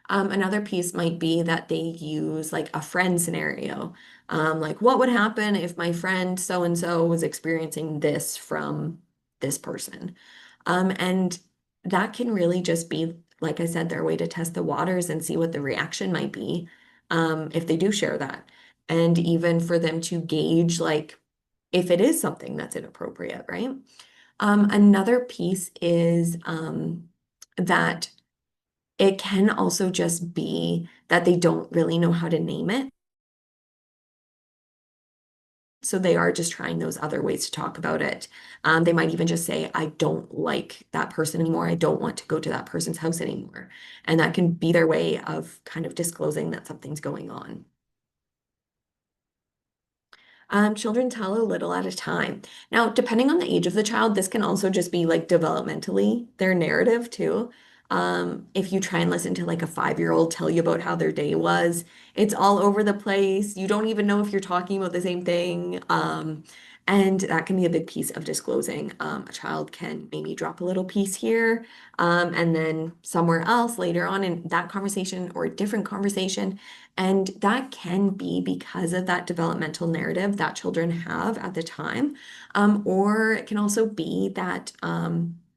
Another piece might be that they use like a friend scenario. Like, what would happen if my friend so and so was experiencing this from this person? And that can really just be, like I said, their way to test the waters and see what the reaction might be if they do share that. And even for them to gauge, like, if it is something that's inappropriate, right? Another piece is that it can also just be that they don't really know how to name it. So they are just trying those other ways to talk about it. They might even just say, "I don't like that person anymore. I don't want to go to that person's house anymore." And that can be their way of kind of disclosing that something's going on. Children tell a little at a time. Now, depending on the age of the child, this can also just be like developmentally their narrative too. If you try and listen to like a 5-year-old tell you about how their day was, it's all over the place. You don't even know if you're talking about the same thing. And that can be a big piece of disclosing. A child can maybe drop a little piece here, and then somewhere else later on in that conversation or a different conversation. And that can be because of that developmental narrative that children have at the time. Or it can also be that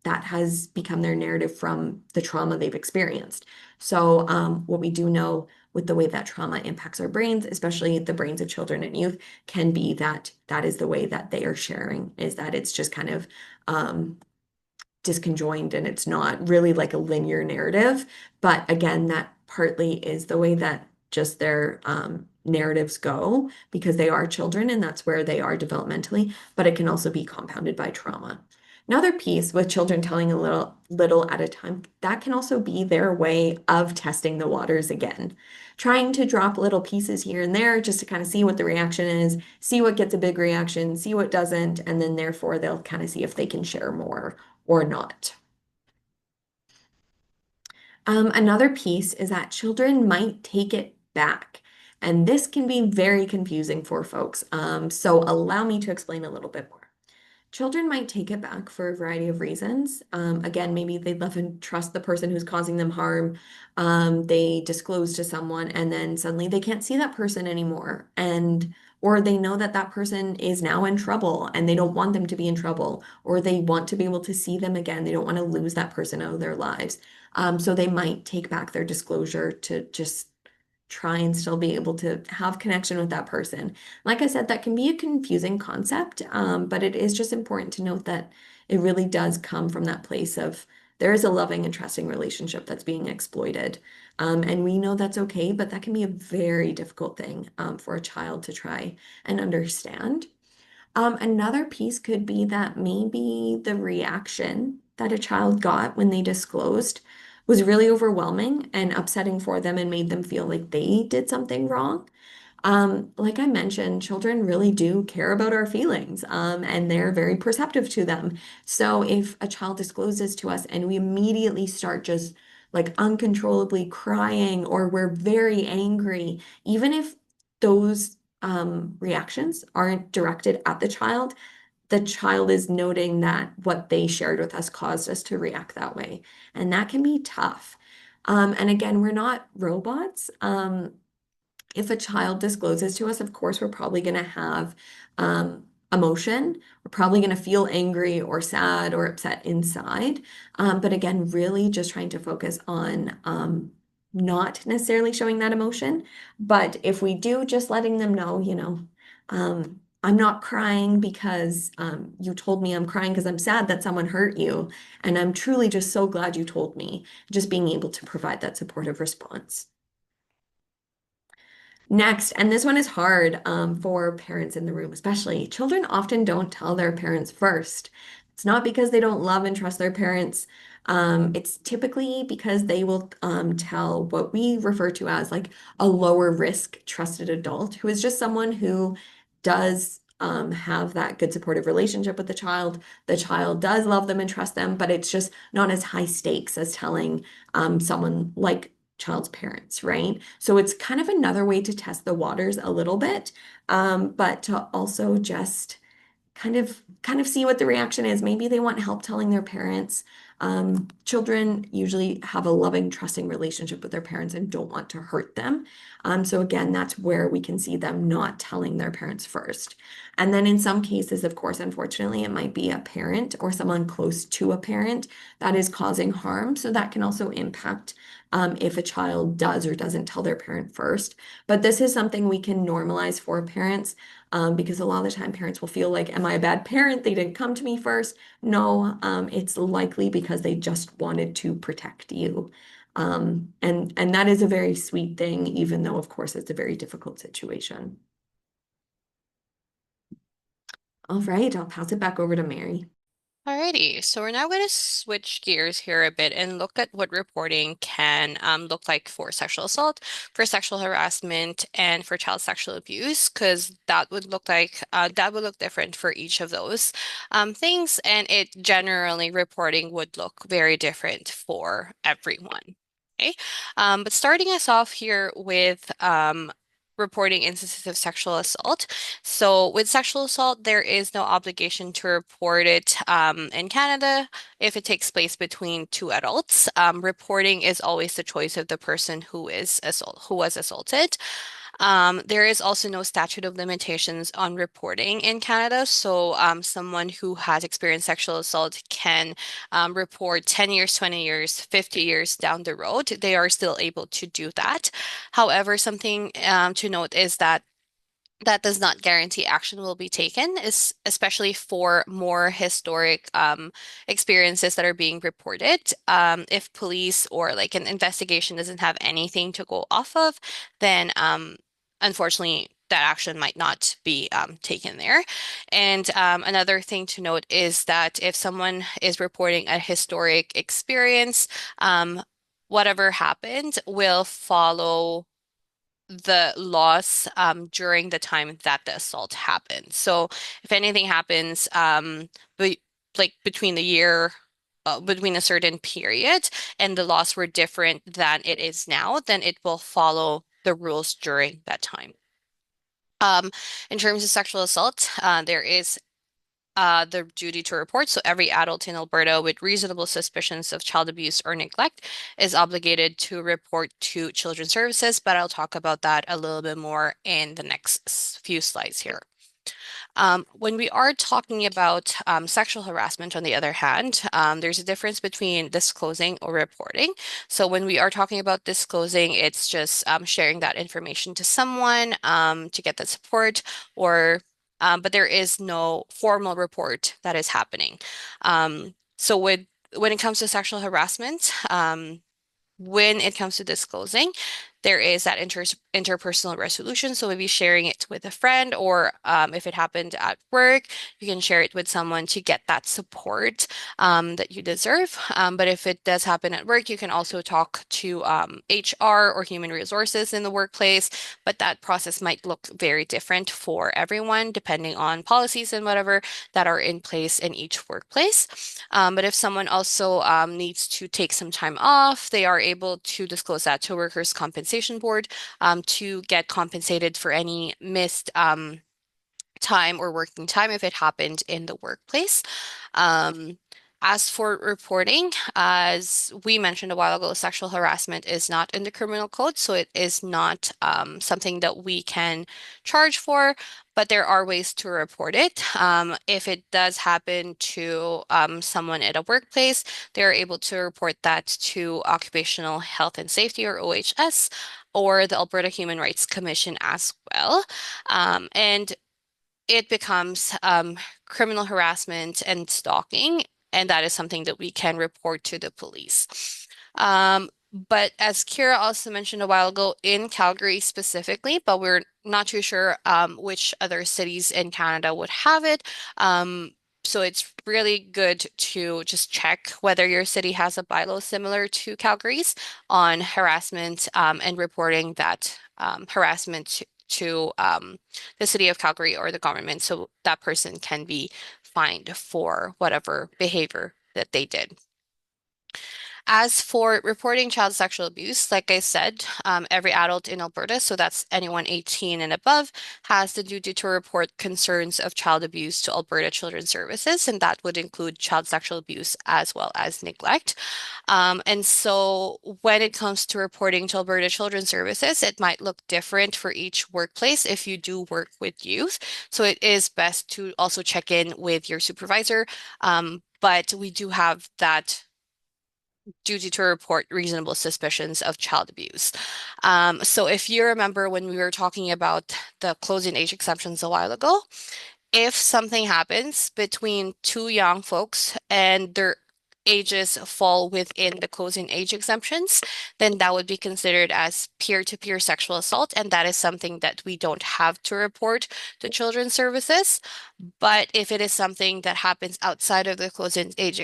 that has become their narrative from the trauma they've experienced. So what we do know with the way that trauma impacts our brains, especially the brains of children and youth, can be that that is the way that they are sharing, is that it's just kind of disconjoined and it's not really like a linear narrative. But again, that partly is the way that just their narratives go because they are children and that's where they are developmentally, but it can also be compounded by trauma. Another piece with children telling a little at a time, that can also be their way of testing the waters again. Trying to drop little pieces here and there just to kind of see what the reaction is, see what gets a big reaction, see what doesn't, and then therefore they'll kind of see if they can share more or not. Another piece is that children might take it back. And this can be very confusing for folks. So allow me to explain a little bit more. Children might take it back for a variety of reasons. Again, maybe they love and trust the person who's causing them harm. They disclose to someone and then suddenly they can't see that person anymore. Or they know that that person is now in trouble and they don't want them to be in trouble, or they want to be able to see them again. They don't want to lose that person out of their lives. So they might take back their disclosure to just try and still be able to have connection with that person. Like I said, that can be a confusing concept, but it is just important to note that it really does come from that place of there is a loving and trusting relationship that's being exploited. And we know that's okay, but that can be a very difficult thing for a child to try and understand. Another piece could be that maybe the reaction that a child got when they disclosed was really overwhelming and upsetting for them and made them feel like they did something wrong. Like I mentioned, children really do care about our feelings, and they're very perceptive to them. So if a child discloses to us and we immediately start just like uncontrollably crying or we're very angry, even if those reactions aren't directed at the child is noting that what they shared with us caused us to react that way. And that can be tough. And again, we're not robots. If a child discloses to us, of course, we're probably going to have emotion. We're probably going to feel angry or sad or upset inside. But again, really just trying to focus on not necessarily showing that emotion. But if we do, just letting them know, I'm not crying because you told me I'm crying because I'm sad that someone hurt you. And I'm truly just so glad you told me. Just being able to provide that supportive response. Next, and this one is hard for parents in the room, especially. Children often don't tell their parents first. It's not because they don't love and trust their parents. It's typically because they will tell what we refer to as like a lower risk trusted adult, who is just someone who does have that good supportive relationship with the child. The child does love them and trust them, but it's just not as high stakes as telling someone like child's parents, right? So it's kind of another way to test the waters a little bit, but to also just kind of see what the reaction is. Maybe they want help telling their parents. Children usually have a loving, trusting relationship with their parents and don't want to hurt them. So again, that's where we can see them not telling their parents first. And then in some cases, of course, unfortunately, it might be a parent or someone close to a parent that is causing harm. So that can also impact if a child does or doesn't tell their parent first. But this is something we can normalize for parents because a lot of the time parents will feel like, am I a bad parent? They didn't come to me first. No, it's likely because they just wanted to protect you. And that is a very sweet thing, even though, of course, it's a very difficult situation. All right, I'll pass it back over to Mary. Alrighty, so we're now going to switch gears here a bit and look at what reporting can look like for sexual assault, for sexual harassment, and for child sexual abuse, because that would look different for each of those things, and it generally reporting would look very different for everyone. Okay, but starting us off here with reporting instances of sexual assault. So with sexual assault, there is no obligation to report it in Canada if it takes place between two adults. Reporting is always the choice of the person who was assaulted. There is also no statute of limitations on reporting in Canada. So someone who has experienced sexual assault can report 10 years, 20 years, 50 years down the road. They are still able to do that. However, something to note is that that does not guarantee action will be taken, especially for more historic experiences that are being reported. If police or like an investigation doesn't have anything to go off of, then unfortunately that action might not be taken there. And another thing to note is that if someone is reporting a historic experience, whatever happened will follow the loss during the time that the assault happened. So if anything happens like between the year between a certain period and the laws were different than it is now, then it will follow the rules during that time. In terms of sexual assault, there is the duty to report. So every adult in Alberta with reasonable suspicions of child abuse or neglect is obligated to report to Children's Services, but I'll talk about that a little bit more in the next few slides here. When we are talking about sexual harassment, on the other hand, there's a difference between disclosing or reporting. So when we are talking about disclosing, it's just sharing that information to someone to get that support, or but there is no formal report that is happening. So when it comes to sexual harassment, when it comes to disclosing, there is that interpersonal resolution. So maybe sharing it with a friend, or if it happened at work, you can share it with someone to get that support that you deserve. But if it does happen at work, you can also talk to HR or human resources in the workplace. But that process might look very different for everyone, depending on policies and whatever that are in place in each workplace. But if someone also needs to take some time off, they are able to disclose that to Workers' Compensation Board to get compensated for any missed time or working time if it happened in the workplace. As for reporting, as we mentioned a while ago, sexual harassment is not in the criminal code, so it is not something that we can charge for, but there are ways to report it. If it does happen to someone at a workplace, they're able to report that to Occupational Health and Safety, or OHS, or the Alberta Human Rights Commission as well. And it becomes criminal harassment and stalking, and that is something that we can report to the police. But as Kira also mentioned a while ago, in Calgary specifically, but we're not too sure which other cities in Canada would have it. So it's really good to just check whether your city has a bylaw similar to Calgary's on harassment and reporting that harassment to the city of Calgary or the government, so that person can be fined for whatever behavior that they did. As for reporting child sexual abuse, like I said, every adult in Alberta, so that's anyone 18 and above, has the duty to report concerns of child abuse to Alberta Children's Services, and that would include child sexual abuse as well as neglect. And so when it comes to reporting to Alberta Children's Services, it might look different for each workplace if you do work with youth. So it is best to also check in with your supervisor, but we do have that duty to report reasonable suspicions of child abuse. So if you remember when we were talking about the closing age exemptions a while ago, if something happens between two young folks and their ages fall within the closing age exemptions, then that would be considered as peer-to-peer sexual assault, and that is something that we don't have to report to Children's Services. But if it is something that happens outside of the closing age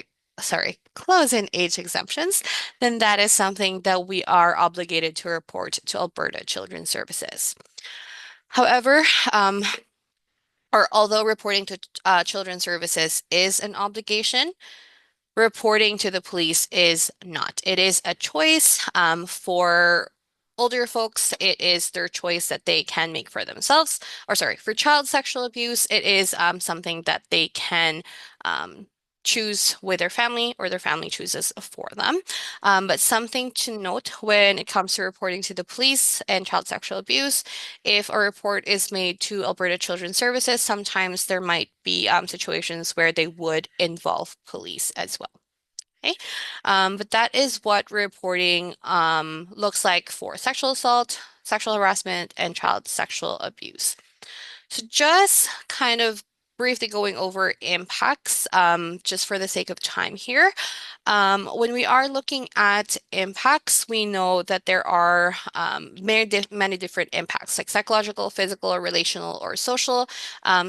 exemptions, then that is something that we are obligated to report to Alberta Children's Services. However, although reporting to Children's Services is an obligation, reporting to the police is not. It is a choice for older folks, it is their choice that they can make for themselves. Or sorry, for child sexual abuse, it is something that they can choose with their family or their family chooses for them. But something to note when it comes to reporting to the police and child sexual abuse, if a report is made to Alberta Children's Services, sometimes there might be situations where they would involve police as well. Okay. But that is what reporting looks like for sexual assault, sexual harassment, and child sexual abuse. So just kind of briefly going over impacts, just for the sake of time here. When we are looking at impacts, we know that there are many different impacts, like psychological, physical, or relational, or social,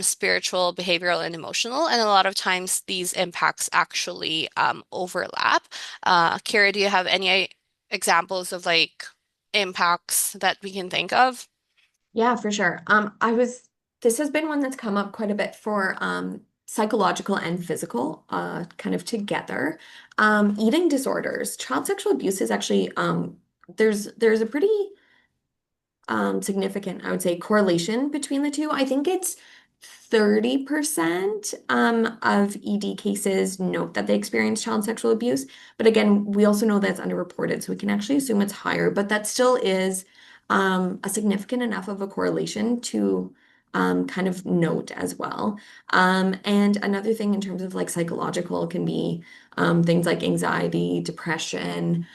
spiritual, behavioral, and emotional. And a lot of times these impacts actually overlap. Kira, do you have any examples of like impacts that we can think of? Yeah, for sure. This has been one that's come up quite a bit for psychological and physical, kind of together. Eating disorders, child sexual abuse is actually there's a pretty significant, I would say, correlation between the two. I think it's 30% of ED cases note that they experience child sexual abuse. But again, we also know that's underreported, so we can actually assume it's higher, but that still is a significant enough of a correlation to kind of note as well. And another thing in terms of like psychological can be things like anxiety, depression.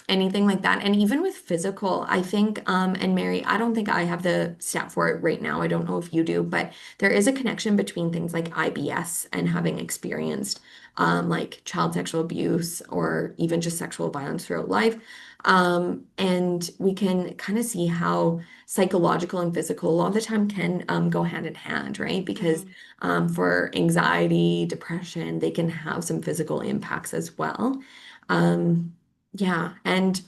Anything like that. And even with physical, I think, and Mary, I don't think I have the stat for it right now. I don't know if you do, but there is a connection between things like IBS and having experienced like child sexual abuse or even just sexual violence throughout life. And we can kind of see how psychological and physical a lot of the time can go hand in hand, right? Because for anxiety, depression, they can have some physical impacts as well. Yeah, and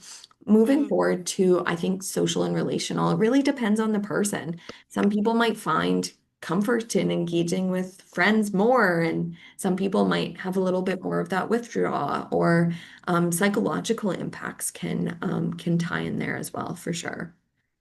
moving Mhm. forward to, I think, social and relational, it really depends on the person. Some people might find comfort in engaging with friends more, and some people might have a little bit more of that withdrawal, or psychological impacts can tie in there as well, for sure.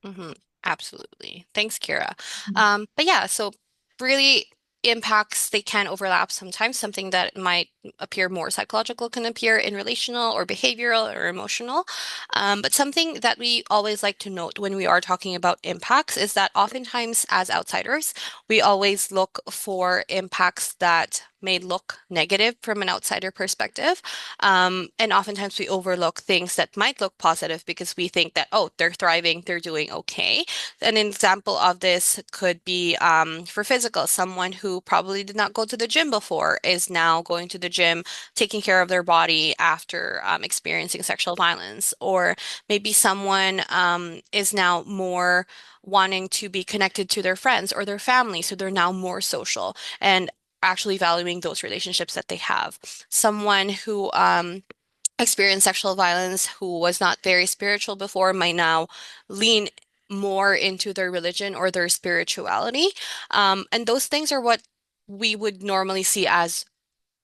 Hmm. Absolutely. Thanks, Kira. But yeah, so really impacts, they can overlap sometimes. Something that might appear more psychological can appear in relational or behavioral or emotional. But something that we always like to note when we are talking about impacts is that oftentimes as outsiders, we always look for impacts that may look negative from an outsider perspective. And oftentimes we overlook things that might look positive because we think that, oh, they're thriving, they're doing okay. An example of this could be for physical, someone who probably did not go to the gym before is now going to the gym, taking care of their body after experiencing sexual violence. Or maybe someone is now more wanting to be connected to their friends or their family, so they're now more social and actually valuing those relationships that they have. Someone who experienced sexual violence who was not very spiritual before might now lean more into their religion or their spirituality. And those things are what we would normally see as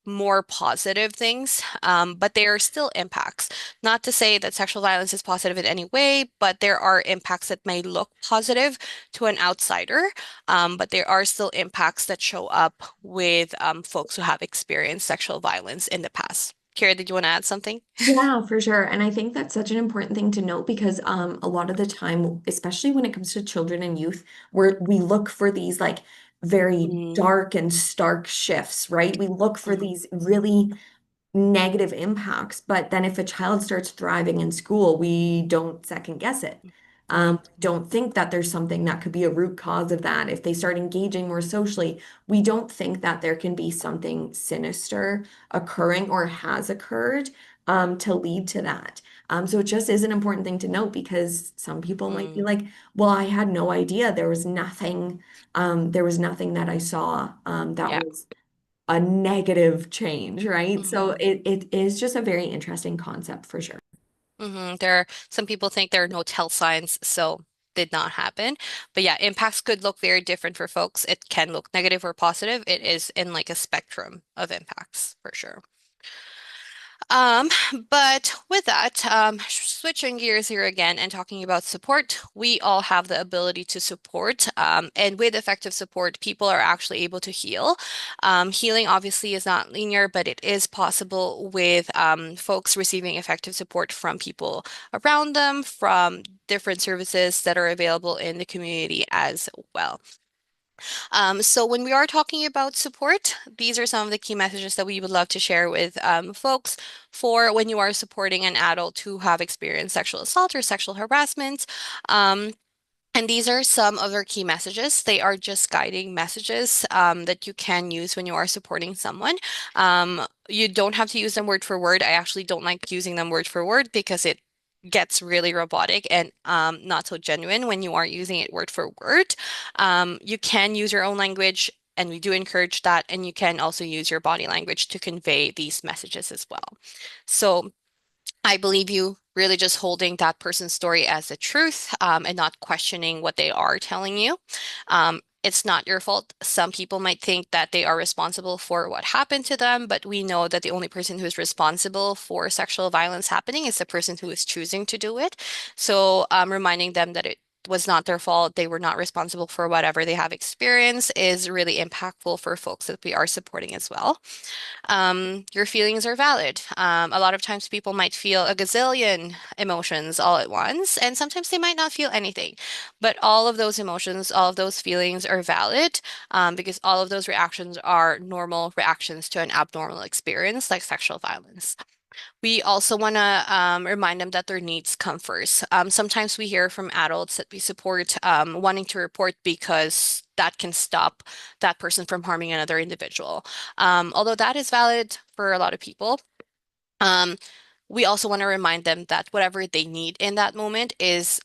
more positive things, but they are still impacts. Not to say that sexual violence is positive in any way, but there are impacts that may look positive to an outsider, but there are still impacts that show up with folks who have experienced sexual violence in the past. Kira, did you want to add something? Yeah, for sure. And I think that's such an important thing to note because a lot of the time, especially when it comes to children and youth, we look for these like very Mm, dark and stark shifts, right? We look for mhm, these really negative impacts. But then if a child starts thriving in school, we don't second guess it. mhm, Don't think that there's something that could be a root cause of that. If they start engaging more socially, we don't think that there can be something sinister occurring or has occurred to lead to that. So it just is an important thing to note because some people might be mm, like, well, I had no idea there was nothing that I saw that yeah. was a negative change, right? So Mhm. it is just a very interesting concept for sure. There are some people think there are no tell signs, so did not happen. But yeah, impacts could look very different for folks. It can look negative or positive. It is in like a spectrum of impacts for sure. Um, but with that, switching gears here again and talking about support, we all have the ability to support. And with effective support, people are actually able to heal. Healing obviously is not linear, but it is possible with folks receiving effective support from people around them, from different services that are available in the community as well. So when we are talking about support, these are some of the key messages that we would love to share with folks for when you are supporting an adult who have experienced sexual assault or sexual harassment. And these are some of our key messages. They are just guiding messages that you can use when you are supporting someone. You don't have to use them word for word. I actually don't like using them word for word because it gets really robotic and not so genuine when you aren't using it word for word. You can use your own language, and we do encourage that. And you can also use your body language to convey these messages as well. So I believe you really just holding that person's story as the truth and not questioning what they are telling you. It's not your fault. Some people might think that they are responsible for what happened to them, but we know that the only person who is responsible for sexual violence happening is the person who is choosing to do it. So reminding them that it was not their fault, they were not responsible for whatever they have experienced is really impactful for folks that we are supporting as well. Your feelings are valid. A lot of times people might feel a gazillion emotions all at once, and sometimes they might not feel anything. But all of those emotions, all of those feelings are valid because all of those reactions are normal reactions to an abnormal experience like sexual violence. We also want to remind them that their needs come first. Sometimes we hear from adults that we support wanting to report because that can stop that person from harming another individual. Although that is valid for a lot of people, we also want to remind them that whatever they need in that moment is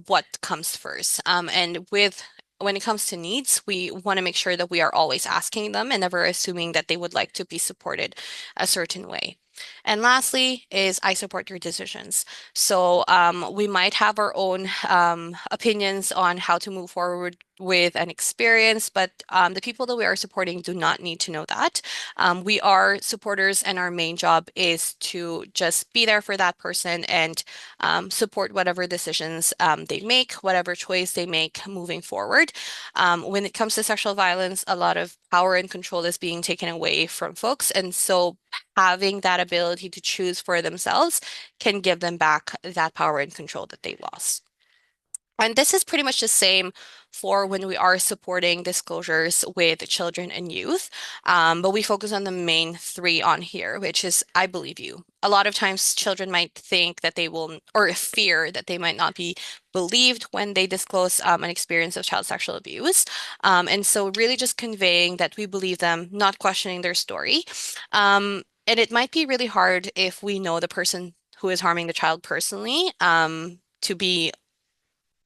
what comes first. And when it comes to needs, we want to make sure that we are always asking them and never assuming that they would like to be supported a certain way. And lastly is I support your decisions. So we might have our own opinions on how to move forward with an experience, but the people that we are supporting do not need to know that. We are supporters, and our main job is to just be there for that person and support whatever decisions they make, whatever choice they make moving forward. When it comes to sexual violence, a lot of power and control is being taken away from folks. And so having that ability to choose for themselves can give them back that power and control that they lost. And this is pretty much the same for when we are supporting disclosures with children and youth. But we focus on the main three on here, which is I believe you. A lot of times children might think that they will, or fear that they might not be believed when they disclose an experience of child sexual abuse. And so really just conveying that we believe them, not questioning their story. And it might be really hard if we know the person who is harming the child personally to be,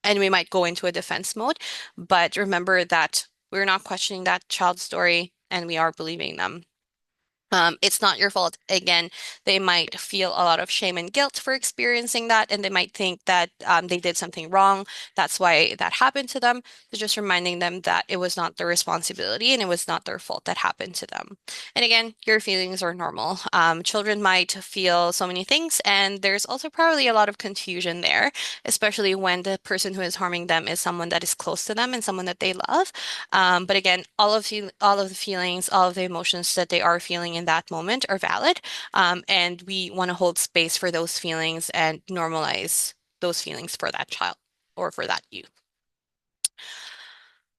and we might go into a defense mode. But remember that we're not questioning that child's story and we are believing them. It's not your fault. Again, they might feel a lot of shame and guilt for experiencing that, and they might think that they did something wrong. That's why that happened to them. So just reminding them that it was not their responsibility and it was not their fault that happened to them. And again, your feelings are normal. Children might feel so many things, and there's also probably a lot of confusion there, especially when the person who is harming them is someone that is close to them and someone that they love. But again, all of the feelings, all of the emotions that they are feeling in that moment are valid. And we want to hold space for those feelings and normalize those feelings for that child or for that youth.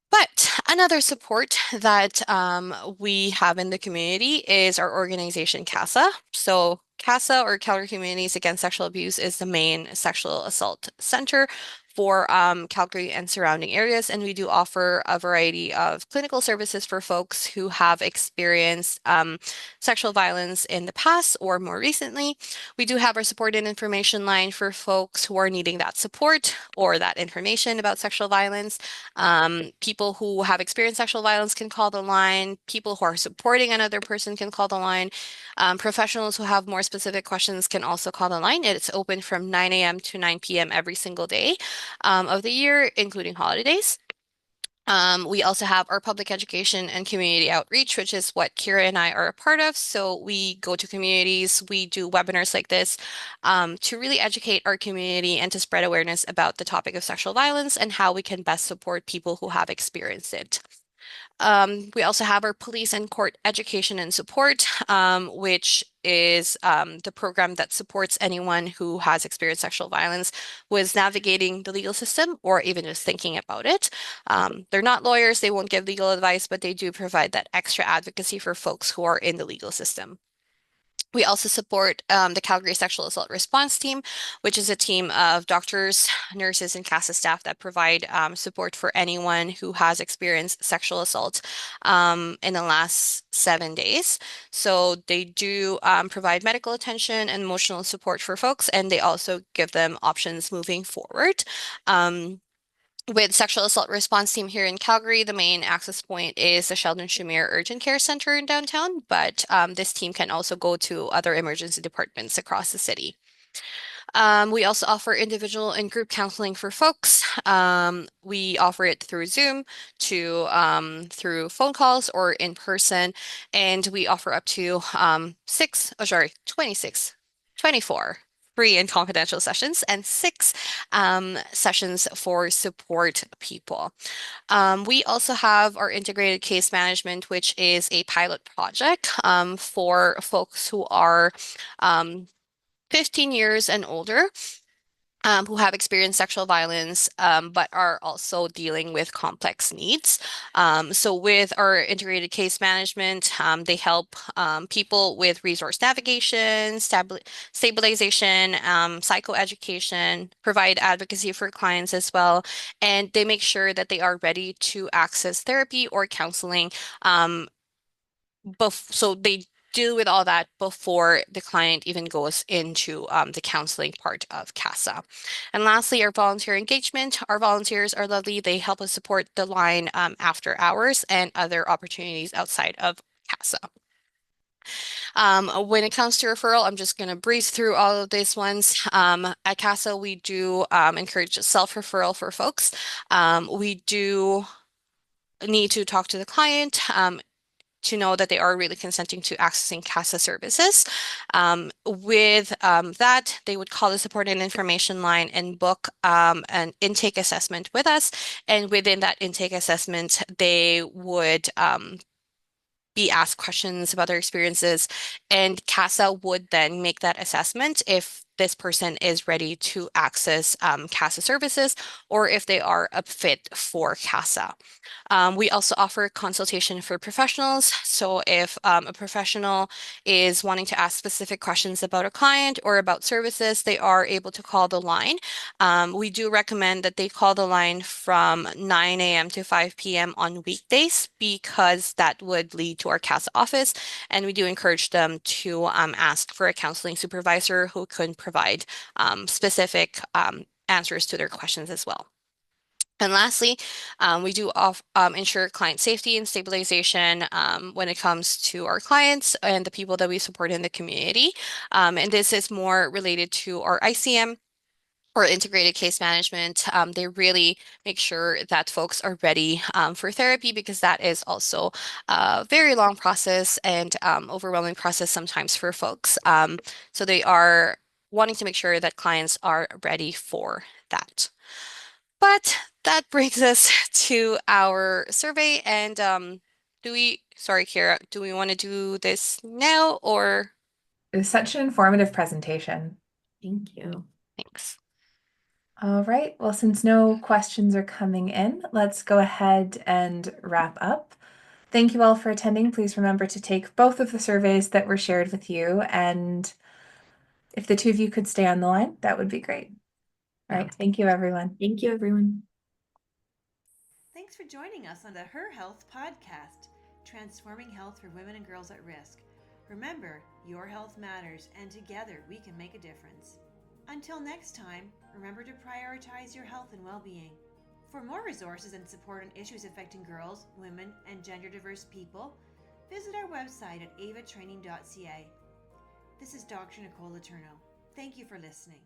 But another support that we have in the community is our organization CCASA. So CCASA, or Calgary Communities Against Sexual Abuse, is the main sexual assault center for Calgary and surrounding areas. And we do offer a variety of clinical services for folks who have experienced sexual violence in the past or more recently. We do have our support and information line for folks who are needing that support or that information about sexual violence. People who have experienced sexual violence can call the line. People who are supporting another person can call the line. Professionals who have more specific questions can also call the line. It's open from 9 a.m. to 9 p.m. every single day of the year, including holidays. We also have our public education and community outreach, which is what Kira and I are a part of. So we go to communities, we do webinars like this to really educate our community and to spread awareness about the topic of sexual violence and how we can best support people who have experienced it. We also have our police and court education and support, which is the program that supports anyone who has experienced sexual violence with navigating the legal system or even just thinking about it. They're not lawyers, they won't give legal advice, but they do provide that extra advocacy for folks who are in the legal system. We also support the Calgary Sexual Assault Response Team, which is a team of doctors, nurses, and CASA staff that provide support for anyone who has experienced sexual assault in the last 7 days. So they do provide medical attention and emotional support for folks, and they also give them options moving forward. With Sexual Assault Response Team here in Calgary, the main access point is the Sheldon Schumer Urgent Care Center in downtown, but this team can also go to other emergency departments across the city. We also offer individual and group counseling for folks. We offer it through Zoom, through phone calls or in person, and we offer up to 24 free and confidential sessions and 6 sessions for support people. We also have our integrated case management, which is a pilot project for folks who are 15 years and older. Who have experienced sexual violence, but are also dealing with complex needs. So with our integrated case management, they help people with resource navigation, stabilization, psychoeducation, provide advocacy for clients as well, and they make sure that they are ready to access therapy or counseling. So they deal with all that before the client even goes into the counseling part of CASA. And lastly, our volunteer engagement. Our volunteers are lovely. They help us support the line after hours and other opportunities outside of CASA. When it comes to referral, I'm just going to breeze through all of these ones. At CASA, we do encourage self-referral for folks. We do need to talk to the client to know that they are really consenting to accessing CASA services. With that, they would call the support and information line and book an intake assessment with us. And within that intake assessment, they would be asked questions about their experiences, and CASA would then make that assessment if this person is ready to access CASA services or if they are a fit for CASA. We also offer consultation for professionals. So if a professional is wanting to ask specific questions about a client or about services, they are able to call the line. We do recommend that they call the line from 9 a.m. to 5 p.m. on weekdays because that would lead to our CASA office. And we do encourage them to ask for a counseling supervisor who can provide specific answers to their questions as well. And lastly, we do ensure client safety and stabilization when it comes to our clients and the people that we support in the community. And this is more related to our ICM or integrated case management. They really make sure that folks are ready for therapy because that is also a very long process and overwhelming process sometimes for folks. So they are wanting to make sure that clients are ready for that. But that brings us to our survey. And sorry, Kira, do we want to do this now or? It was such an informative presentation. Thank you. Thanks. All right. Well, since no questions are coming in, let's go ahead and wrap up. Thank you all for attending. Please remember to take both of the surveys that were shared with you. And if the two of you could stay on the line, that would be great. All right. Thank you, everyone. Thank you, everyone. Thanks for joining us on the Her Health podcast, transforming health for women and girls at risk. Remember, your health matters, and together we can make a difference. Until next time, remember to prioritize your health and well-being. For more resources and support on issues affecting girls, women, and gender-diverse people, visit our website at avatraining.ca. This is Dr. Nicole Letourneau. Thank you for listening.